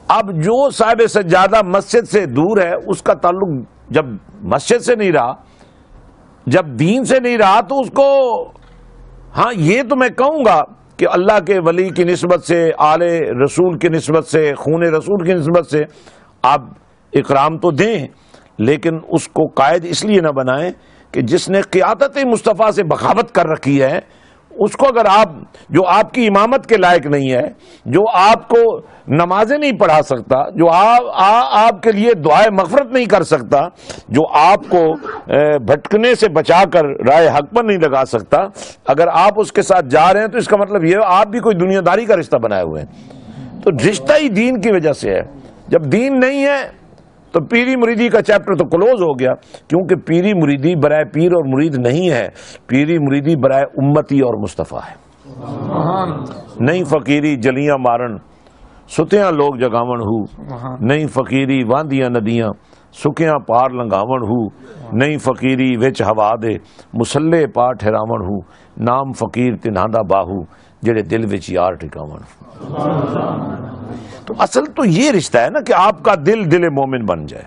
اب جو صاحب سجادہ مسجد سے دور ہے اس کا تعلق جب مسجد سے نہیں رہا, جب دین سے نہیں رہا, تو اس کو ہاں یہ تو میں کہوں گا کہ اللہ کے ولی کی نسبت سے, آل رسول کی نسبت سے, خون رسول کی نسبت سے آپ اکرام تو دیں, لیکن اس کو قائد اس لیے نہ بنائیں کہ جس نے قیادت مصطفیٰ سے بغاوت کر رکھی ہے اس کو اگر آپ, جو آپ کی امامت کے لائق نہیں ہے, جو آپ کو نمازیں نہیں پڑھا سکتا, جو آپ کے لیے دعائے مغفرت نہیں کر سکتا, جو آپ کو بھٹکنے سے بچا کر رائے حق پر نہیں لگا سکتا, اگر آپ اس کے ساتھ جا رہے ہیں تو اس کا مطلب یہ آپ بھی کوئی دنیا داری کا رشتہ بنائے ہوئے ہیں. تو رشتہ ہی دین کی وجہ سے ہے. جب دین نہیں ہے تو پیری مریدی کا چیپٹر تو کلوز ہو گیا, کیونکہ پیری مریدی برائے پیر اور مرید نہیں ہے, پیری مریدی برائے امتی اور مصطفیٰ ہے. نہیں فقیری جلیاں مارن ستیاں لوگ جگاون ہو, نہیں فقیری واندیاں ندیاں سکیاں پار لنگاون ہو نہیں فقیری وچ ہوا دے مسلے پا ٹھہراون ہو نام فقیر تنہاں باہو جڑے دل وچ یار ٹھکاون. تو اصل تو یہ رشتہ ہے نا کہ آپ کا دل دل مومن بن جائے.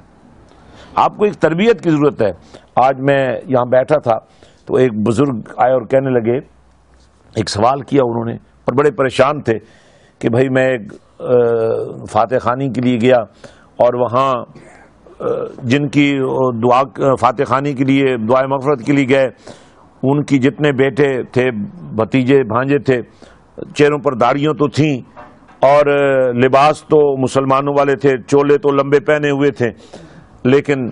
آپ کو ایک تربیت کی ضرورت ہے. آج میں یہاں بیٹھا تھا تو ایک بزرگ آئے اور کہنے لگے, ایک سوال کیا انہوں نے اور بڑے پریشان تھے کہ بھائی میں ایک فاتح خانی کے لیے گیا اور وہاں جن کی دعا فاتح خانی کے لیے دعائے مغفرت کے لیے گئے, ان کی جتنے بیٹے تھے بھتیجے بھانجے تھے چہروں پر داڑھیاں تو تھیں اور لباس تو مسلمانوں والے تھے, چولے تو لمبے پہنے ہوئے تھے, لیکن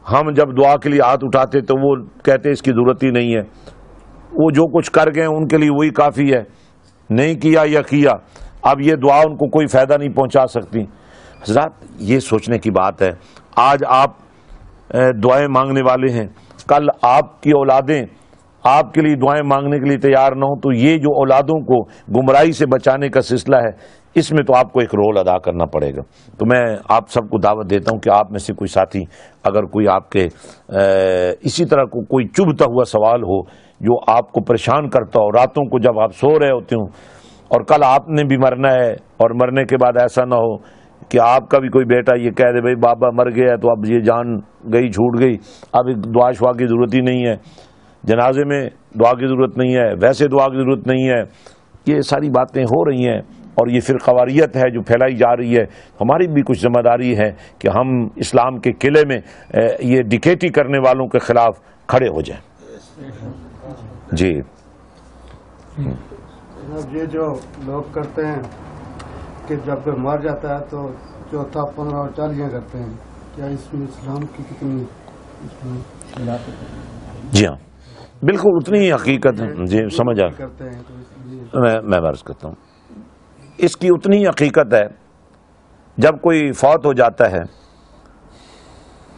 ہم جب دعا کے لیے ہاتھ اٹھاتے تو وہ کہتے اس کی ضرورت ہی نہیں ہے, وہ جو کچھ کر گئے ان کے لیے وہی کافی ہے, نہیں کیا یا کیا, اب یہ دعا ان کو کوئی فائدہ نہیں پہنچا سکتی. حضرات یہ سوچنے کی بات ہے, آج آپ دعائیں مانگنے والے ہیں, کل آپ کی اولادیں آپ کے لیے دعائیں مانگنے کے لیے تیار نہ ہوں تو یہ جو اولادوں کو گمراہی سے بچانے کا سلسلہ ہے اس میں تو آپ کو ایک رول ادا کرنا پڑے گا. تو میں آپ سب کو دعوت دیتا ہوں کہ آپ میں سے کوئی ساتھی اگر کوئی آپ کے اسی طرح کو کوئی چبھتا ہوا سوال ہو جو آپ کو پریشان کرتا ہو, راتوں کو جب آپ سو رہے ہوتے ہوں اور کل آپ نے بھی مرنا ہے اور مرنے کے بعد ایسا نہ ہو کہ آپ کا بھی کوئی بیٹا یہ کہہ دے بھائی بابا مر گیا تو اب یہ جان گئی چھوٹ گئی, اب دعا شعا کی ضرورت ہی نہیں ہے, جنازے میں دعا کی ضرورت نہیں ہے, ویسے دعا کی ضرورت نہیں ہے. یہ ساری باتیں ہو رہی ہیں اور یہ فرقواریت ہے جو پھیلائی جا رہی ہے. ہماری بھی کچھ ذمہ داری ہے کہ ہم اسلام کے قلعے میں یہ ڈکیٹی کرنے والوں کے خلاف کھڑے ہو جائیں. جی یہ جو لوگ کرتے ہیں کہ جب کوئی مر جاتا ہے تو چوتھا 15 اور 40 کرتے ہیں, کیا اس میں اسلام کی کتنی جی ہاں بالکل اتنی ہی حقیقت ہے. جی سمجھ آ کرتے ہیں تو اس لیے میں عرض کرتا ہوں اس کی اتنی ہی حقیقت ہے. جب کوئی فوت ہو جاتا ہے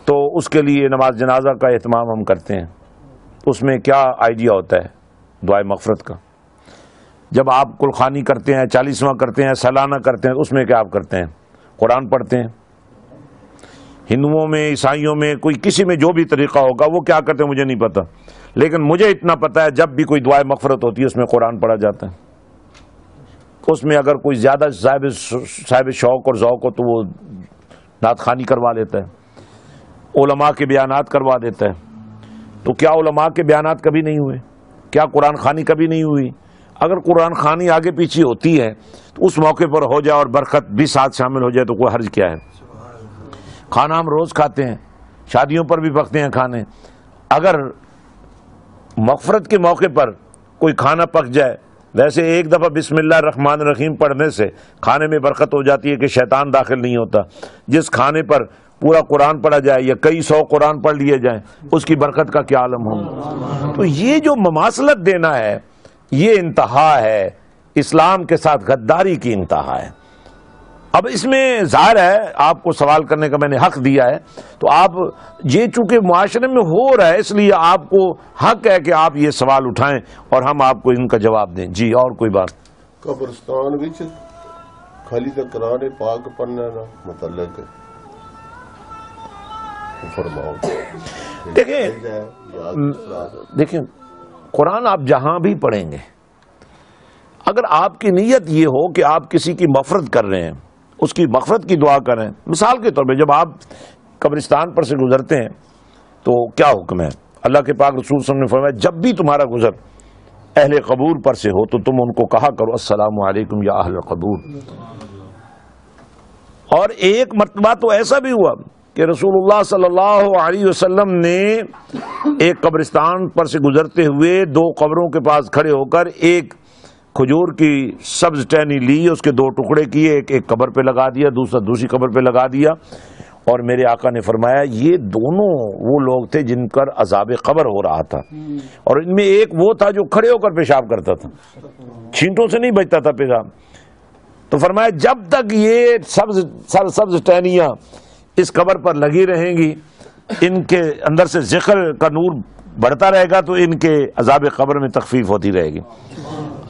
تو اس کے لیے نماز جنازہ کا اہتمام ہم کرتے ہیں. اس میں کیا آئیڈیا ہوتا ہے دعائے مغفرت کا. جب آپ کلخانی کرتے ہیں, 40واں کرتے ہیں, سالانہ کرتے ہیں, اس میں کیا آپ کرتے ہیں قرآن پڑھتے ہیں. ہندوؤں میں عیسائیوں میں کوئی کسی میں جو بھی طریقہ ہوگا وہ کیا کرتے ہیں مجھے نہیں پتا, لیکن مجھے اتنا پتا ہے جب بھی کوئی دعائے مغفرت ہوتی ہے اس میں قرآن پڑھا جاتا ہے. اس میں اگر کوئی زیادہ صاحب شوق اور ذوق ہو تو وہ نعت خوانی کروا لیتا ہے, علماء کے بیانات کروا دیتا ہے. تو کیا علماء کے بیانات کبھی نہیں ہوئے؟ کیا قرآن خوانی کبھی نہیں ہوئی؟ اگر قرآن خوانی آگے پیچھے ہوتی ہے تو اس موقع پر ہو جائے اور برکت بھی ساتھ شامل ہو جائے تو کوئی حرج کیا ہے. کھانا ہم روز کھاتے ہیں, شادیوں پر بھی پکتے ہیں کھانے. اگر مغفرت کے موقع پر کوئی کھانا پک جائے, ویسے ایک دفعہ بسم اللہ الرحمن الرحیم پڑھنے سے کھانے میں برکت ہو جاتی ہے کہ شیطان داخل نہیں ہوتا. جس کھانے پر پورا قرآن پڑھا جائے یا کئی 100 قرآن پڑھ لیے جائیں اس کی برکت کا کیا عالم ہو. تو یہ جو مماثلت دینا ہے یہ انتہا ہے, اسلام کے ساتھ غداری کی انتہا ہے. اب اس میں ظاہر ہے آپ کو سوال کرنے کا میں نے حق دیا ہے, تو آپ یہ چونکہ معاشرے میں ہو رہا ہے اس لیے آپ کو حق ہے کہ آپ یہ سوال اٹھائیں اور ہم آپ کو ان کا جواب دیں. جی اور کوئی بات؟ قبرستان وچ خالی تے قرآن پاک پڑھنے نال متعلق فرماؤ. دیکھیں قرآن آپ جہاں بھی پڑھیں گے, اگر آپ کی نیت یہ ہو کہ آپ کسی کی مغفرت کر رہے ہیں, اس کی مغفرت کی دعا کر رہے ہیں, مثال کے طور پہ جب آپ قبرستان پر سے گزرتے ہیں تو کیا حکم ہے؟ اللہ کے پاک رسول صلی اللہ علیہ وسلم نے فرمایا جب بھی تمہارا گزر اہل قبور پر سے ہو تو تم ان کو کہا کرو السلام علیکم یا اہل قبور. اور ایک مرتبہ تو ایسا بھی ہوا کہ رسول اللہ صلی اللہ علیہ وسلم نے ایک قبرستان پر سے گزرتے ہوئے 2 قبروں کے پاس کھڑے ہو کر ایک کھجور کی سبز ٹہنی لی, اس کے 2 ٹکڑے کیے, ایک قبر پہ لگا دیا, دوسرا دوسری قبر پہ لگا دیا, اور میرے آقا نے فرمایا یہ دونوں وہ لوگ تھے جن پر عذاب قبر ہو رہا تھا, اور ان میں ایک وہ تھا جو کھڑے ہو کر پیشاب کرتا تھا, چھینٹوں سے نہیں بچتا تھا پیشاب. تو فرمایا جب تک یہ سبز ٹہنیاں اس قبر پر لگی رہیں گی, ان کے اندر سے ذکر کا نور بڑھتا رہے گا تو ان کے عذاب قبر میں تخفیف ہوتی رہے گی.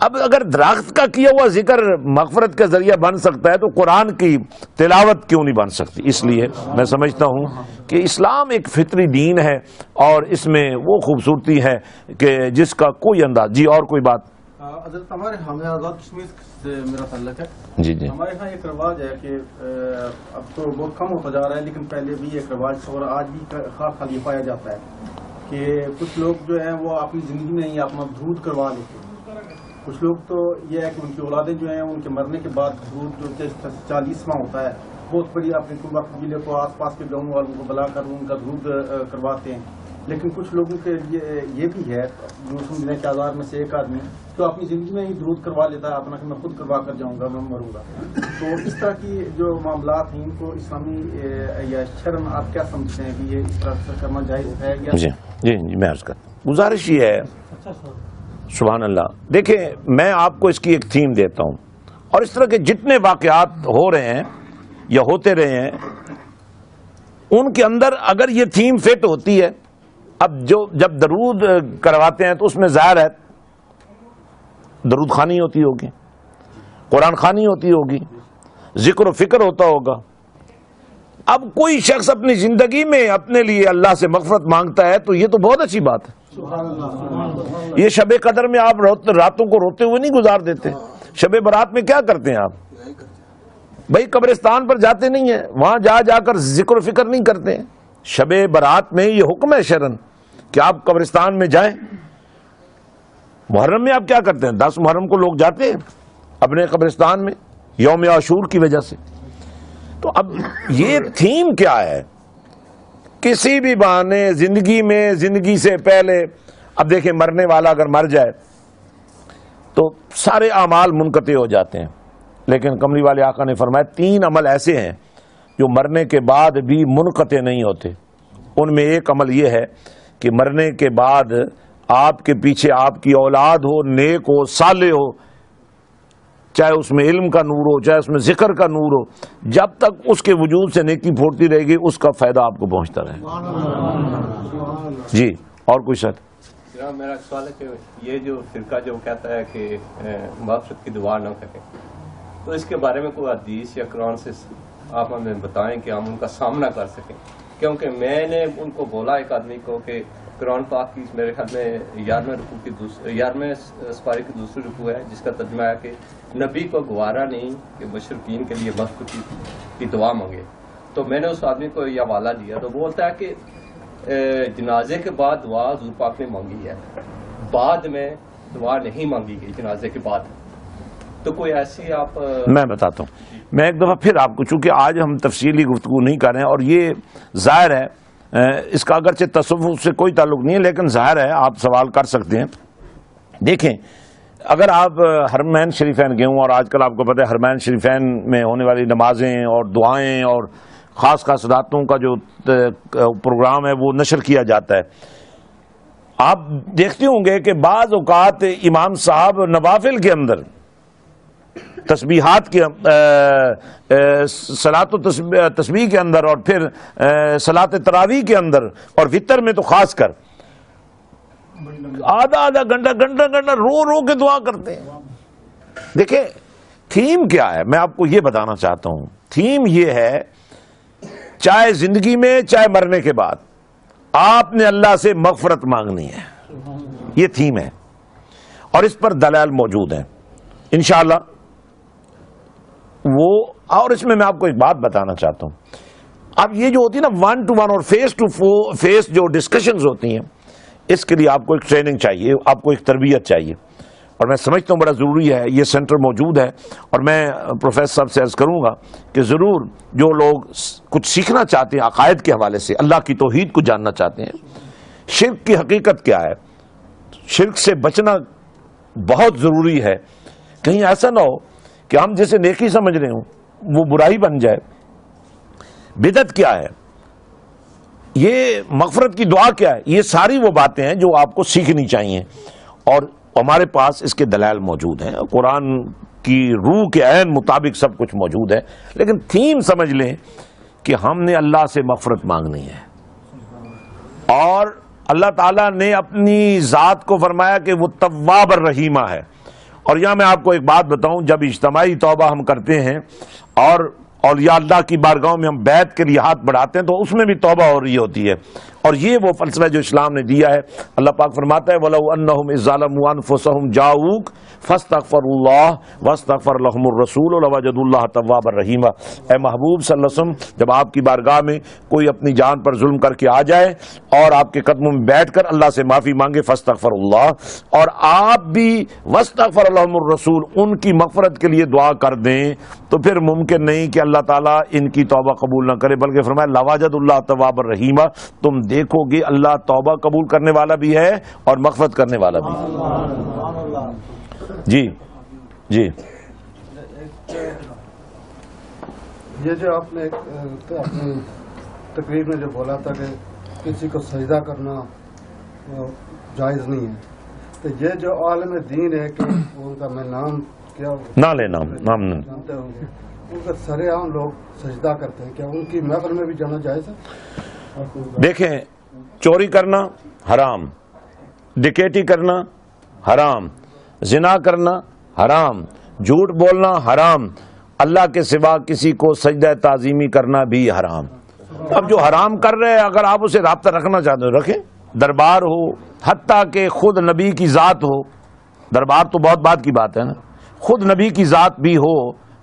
اب اگر درخت کا کیا ہوا ذکر مغفرت کا ذریعہ بن سکتا ہے تو قرآن کی تلاوت کیوں نہیں بن سکتی؟ اس لیے میں سمجھتا ہوں کہ اسلام ایک فطری دین ہے اور اس میں وہ خوبصورتی ہے کہ جس کا کوئی انداز. جی اور کوئی بات؟ حضرت ہمارے ہمیں آزاد کشمیر سے میرا تعلق ہے. جی جی. ہمارے یہاں ایک رواج ہے کہ اب تو بہت کم ہوتا جا رہا ہے لیکن پہلے بھی ایک رواج تھا اور آج بھی خاص یہ پایا جاتا ہے کہ کچھ لوگ جو ہیں وہ اپنی زندگی میں ہی اپنا درود کروا لیتے ہیں. کچھ لوگ تو یہ ہے کہ ان کی اولادیں جو ہیں ان کے مرنے کے بعد درود جو کہ 40واں ہوتا ہے بہت بڑی اپنے قبیلے کو آس پاس کے گاؤں والوں کو بلا کر ان کا درود کرواتے ہیں. لیکن کچھ لوگوں کے لیے یہ بھی ہے جو کے آزار میں سے ایک آدمی تو اپنی زندگی میں ہی درود کروا لیتا ہے اپنا کہ میں خود کروا کر جاؤں گا میں مروں گا. تو اس طرح کی جو معاملات ہیں ان کو اسلامی یا شرم آپ کیا سمجھتے ہیں کہ یہ اس طرح سے کرنا جائز ہے یا؟ جی جی جی میں عرض کرتا ہوں. گزارش یہ ہے سبحان اللہ. دیکھیں میں آپ کو اس کی ایک تھیم دیتا ہوں اور اس طرح کے جتنے واقعات ہو رہے ہیں یا ہوتے رہے ہیں ان کے اندر اگر یہ تھیم فٹ ہوتی ہے. اب جب درود کرواتے ہیں تو اس میں ظاہر ہے درود خوانی ہوتی ہوگی, قرآن خوانی ہوتی ہوگی, ذکر و فکر ہوتا ہوگا. اب کوئی شخص اپنی زندگی میں اپنے لیے اللہ سے مغفرت مانگتا ہے تو یہ تو بہت اچھی بات ہے. یہ شب قدر میں آپ راتوں کو روتے ہوئے نہیں گزار دیتے. شب برات میں کیا کرتے ہیں آپ؟ بھائی قبرستان پر جاتے نہیں ہیں, وہاں جا کر ذکر و فکر نہیں کرتے ہیں. شب برات میں یہ حکم ہے شرن کہ آپ قبرستان میں جائیں. محرم میں آپ کیا کرتے ہیں؟ 10 محرم کو لوگ جاتے ہیں اپنے قبرستان میں یوم عاشور کی وجہ سے. تو اب یہ تھیم کیا ہے؟ کسی بھی بہانے زندگی میں زندگی سے پہلے, اب دیکھیں مرنے والا اگر مر جائے تو سارے اعمال منقطع ہو جاتے ہیں, لیکن کملی والے آقا نے فرمایا 3 عمل ایسے ہیں جو مرنے کے بعد بھی منقطع نہیں ہوتے. ان میں ایک عمل یہ ہے کہ مرنے کے بعد آپ کے پیچھے آپ کی اولاد ہو, نیک ہو, صالح ہو, چاہے اس میں علم کا نور ہو, چاہے اس میں ذکر کا نور ہو, جب تک اس کے وجود سے نیکی پھوٹتی رہے گی اس کا فائدہ آپ کو پہنچتا رہے گا. جی اور کوئی شک؟ میرا سوال ہے کہ یہ جو فرقہ جو کہتا ہے کہ مغفرت کی دعا نہ کریں, تو اس کے بارے میں کوئی حدیث یا قرآن سے آپ ہمیں بتائیں کہ ہم ان کا سامنا کر سکیں. کیونکہ میں نے ان کو بولا ایک آدمی کو کہ قرآن پاک کی میرے خیال میں 11ویں سپارے کی دوسری رکوع ہے جس کا ترجمہ ہے کہ نبی کو گوارا نہیں کہ مشرکین کے لیے مغفرت کی دعا مانگے. تو میں نے اس آدمی کو یہ حوالہ دیا تو بولتا ہے کہ جنازے کے بعد دعا حضور پاک نے مانگی ہے, بعد میں دعا نہیں مانگی گئی جنازے کے بعد. تو کوئی ایسی آپ میں بتاتا ہوں. میں ایک دفعہ پھر آپ کو, چونکہ آج ہم تفصیلی گفتگو نہیں کر رہے ہیں اور یہ ظاہر ہے اس کا اگرچہ تصوف سے کوئی تعلق نہیں ہے لیکن ظاہر ہے آپ سوال کر سکتے ہیں. دیکھیں اگر آپ حرمین شریفین گئے ہوں, اور آج کل آپ کو پتہ ہے حرمین شریفین میں ہونے والی نمازیں اور دعائیں اور خاص خاص راتوں کا جو پروگرام ہے وہ نشر کیا جاتا ہے. آپ دیکھتے ہوں گے کہ بعض اوقات امام صاحب نوافل کے اندر تسبیحات کے صلاۃ و تسبیح کے اندر اور پھر صلاۃ تراویح کے اندر اور وتر میں تو خاص کر آدھا گھنٹہ رو کے دعا کرتے ہیں. دیکھیں تھیم کیا ہے, میں آپ کو یہ بتانا چاہتا ہوں. تھیم یہ ہے چاہے زندگی میں چاہے مرنے کے بعد آپ نے اللہ سے مغفرت مانگنی ہے. یہ تھیم ہے اور اس پر دلائل موجود ہیں انشاءاللہ. وہ اور اس میں آپ کو ایک بات بتانا چاہتا ہوں. اب یہ جو ہوتی ہے نا 1 to 1 اور فیس ٹو فیس جو ڈسکشنز ہوتی ہیں, اس کے لیے آپ کو ایک ٹریننگ چاہیے, آپ کو ایک تربیت چاہیے, اور میں سمجھتا ہوں بڑا ضروری ہے. یہ سینٹر موجود ہے اور میں پروفیسر صاحب سے عرض کروں گا کہ ضرور جو لوگ کچھ سیکھنا چاہتے ہیں عقائد کے حوالے سے, اللہ کی توحید کو جاننا چاہتے ہیں, شرک کی حقیقت کیا ہے, شرک سے بچنا بہت ضروری ہے. کہیں ایسا نہ ہو کہ ہم جسے نیکی سمجھ رہے ہوں وہ برائی بن جائے. بدعت کیا ہے, یہ مغفرت کی دعا کیا ہے, یہ ساری وہ باتیں ہیں جو آپ کو سیکھنی چاہیے اور ہمارے پاس اس کے دلائل موجود ہیں. قرآن کی روح کے عین مطابق سب کچھ موجود ہے. لیکن تھیم سمجھ لیں کہ ہم نے اللہ سے مغفرت مانگنی ہے, اور اللہ تعالیٰ نے اپنی ذات کو فرمایا کہ وہ تواب الرحیمہ ہے, اور یہاں میں آپ کو ایک بات بتاؤں، جب اجتماعی توبہ ہم کرتے ہیں اور اولیاء اللہ کی بارگاہوں میں ہم بیعت کے لیے ہاتھ بڑھاتے ہیں تو اس میں بھی توبہ ہو رہی ہوتی ہے، اور یہ وہ فلسفہ جو اسلام نے دیا ہے۔ اللہ پاک فرماتا ہے وَلَوْ أَنَّهُمْ إِذْ ظَلَمُوا أَنفُسَهُمْ جَاءُوكَ فَاسْتَغْفَرُوا اللَّهَ وَاسْتَغْفَرَ لَهُمُ الرَّسُولُ لَوَجَدُوا اللَّهَ تَوَّابًا رَحِيمًا۔ اے محبوب صلی اللہ علیہ وسلم، جب آپ کی بارگاہ میں کوئی اپنی جان پر ظلم کر کے آ جائے اور آپ کے قدموں میں بیٹھ کر اللہ سے معافی مانگے فاستغفر اللہ، اور آپ بھی واستغفر لهم الرسول ان کی مغفرت کے لیے دعا کر دیں، تو پھر ممکن نہیں کہ اللہ تعالیٰ ان کی توبہ قبول نہ کرے، بلکہ فرمایا لَوَجَدُوا اللَّهَ تَوَّابًا رَحِيمًا، تم دیکھو گے اللہ توبہ قبول کرنے والا بھی ہے اور مغفرت کرنے والا بھی ہے۔ جی جی، یہ جو آپ نے اپنی تقریر میں جو بولا تھا کہ کسی کو سجدہ کرنا جائز نہیں ہے، تو یہ جو عالم دین ہے کہ ان کا میں نام کیا نہ لینا، نام نہ، جانتے ہوں گے، ان کا سر عام لوگ سجدہ کرتے ہیں، کیا ان کی محفل میں بھی جانا جائز ہے؟ دیکھیں، چوری کرنا حرام، ڈکیٹی کرنا حرام، زنا کرنا حرام، جھوٹ بولنا حرام، اللہ کے سوا کسی کو سجدہ تعظیمی کرنا بھی حرام۔ اب جو حرام کر رہے ہیں اگر آپ اسے رابطہ رکھنا چاہتے ہو رکھیں، دربار ہو، حتیٰ کہ خود نبی کی ذات ہو، دربار تو بہت بات کی بات ہے نا، خود نبی کی ذات بھی ہو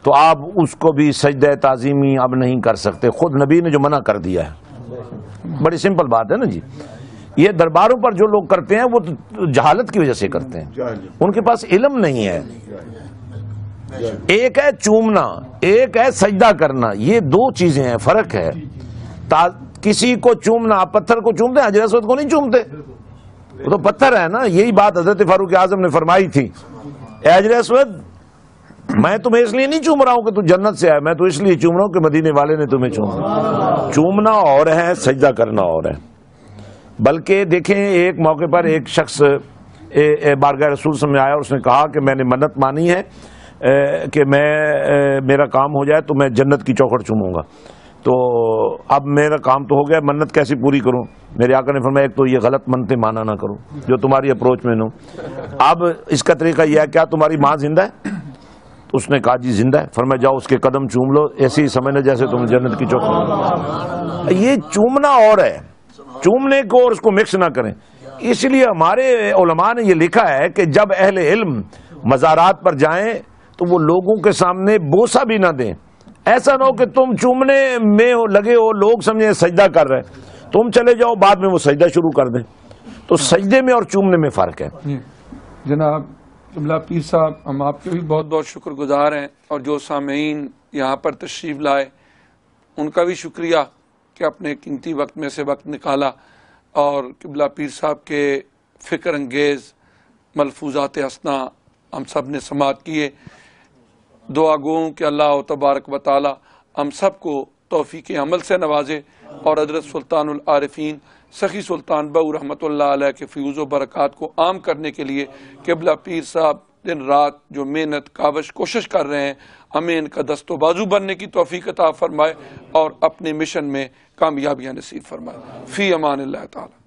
تو آپ اس کو بھی سجدہ تعظیمی اب نہیں کر سکتے، خود نبی نے جو منع کر دیا ہے۔ بڑی سمپل بات ہے نا جی۔ یہ درباروں پر جو لوگ کرتے ہیں وہ جہالت کی وجہ سے کرتے ہیں، ان کے پاس علم نہیں ہے۔ ایک ہے چومنا، ایک ہے سجدہ کرنا، یہ دو چیزیں ہیں، فرق ہے۔ کسی کو چومنا، آپ پتھر کو چومتے ہیں، حجر اسود کو نہیں چومتے، وہ تو پتھر ہے نا۔ یہی بات حضرت فاروق اعظم نے فرمائی تھی، اے حجر اسود میں تمہیں اس لیے نہیں چوم رہا ہوں کہ تو جنت سے آئے، میں تو اس لیے چوم رہا ہوں کہ مدینے والے نے تمہیں چوما۔ چومنا اور ہے، سجدہ کرنا اور ہے۔ بلکہ دیکھیں، ایک موقع پر ایک شخص بارگاہ رسول صلی اللہ علیہ وسلم میں آیا اور اس نے کہا کہ میں نے منت مانی ہے کہ میرا کام ہو جائے تو میں جنت کی چوکھٹ چوموں گا، تو اب میرا کام تو ہو گیا، منت کیسے پوری کروں؟ میرے آقا نے فرمایا ایک تو یہ غلط منتیں مانا نہ کرو جو تمہاری اپروچ میں نو۔ اب اس کا طریقہ یہ ہے، کیا تمہاری ماں زندہ ہے؟ اس نے کہا جی زندہ ہے۔ فرمایا جاؤ اس کے قدم چوم لو، ایسے ہی سمجھنا جیسے تم جنت کی چوکھٹ۔ یہ چومنا اور ہے، چومنے کو اور اس کو مکس نہ کریں۔ اس لیے ہمارے علماء نے یہ لکھا ہے کہ جب اہل علم مزارات پر جائیں تو وہ لوگوں کے سامنے بوسہ بھی نہ دیں، ایسا نہ ہو کہ تم چومنے میں لگے ہو، لوگ سمجھیں سجدہ کر رہے، تم چلے جاؤ بعد میں وہ سجدہ شروع کر دیں۔ تو سجدے میں اور چومنے میں فرق ہے۔ جناب قبلہ پیر صاحب، ہم آپ کے بھی بہت بہت شکر گزار ہیں، اور جو سامعین یہاں پر تشریف لائے ان کا بھی شکریہ کہ اپنے قیمتی وقت میں سے وقت نکالا اور قبلہ پیر صاحب کے فکر انگیز ملفوظات حسنہ ہم سب نے سماعت کیے۔ دعا گوں کہ اللہ تبارک و تعالی ہم سب کو توفیق عمل سے نوازے اور حضرت سلطان العارفین سخی سلطان بہو رحمۃ اللہ علیہ کے فیوز و برکات کو عام کرنے کے لیے قبلہ پیر صاحب دن رات جو محنت کاوش کوشش کر رہے ہیں، ہمیں ان کا دست و بازو بننے کی توفیق عطا فرمائے اور اپنے مشن میں کامیابیاں نصیب فرمائے۔ فی امان اللہ تعالی۔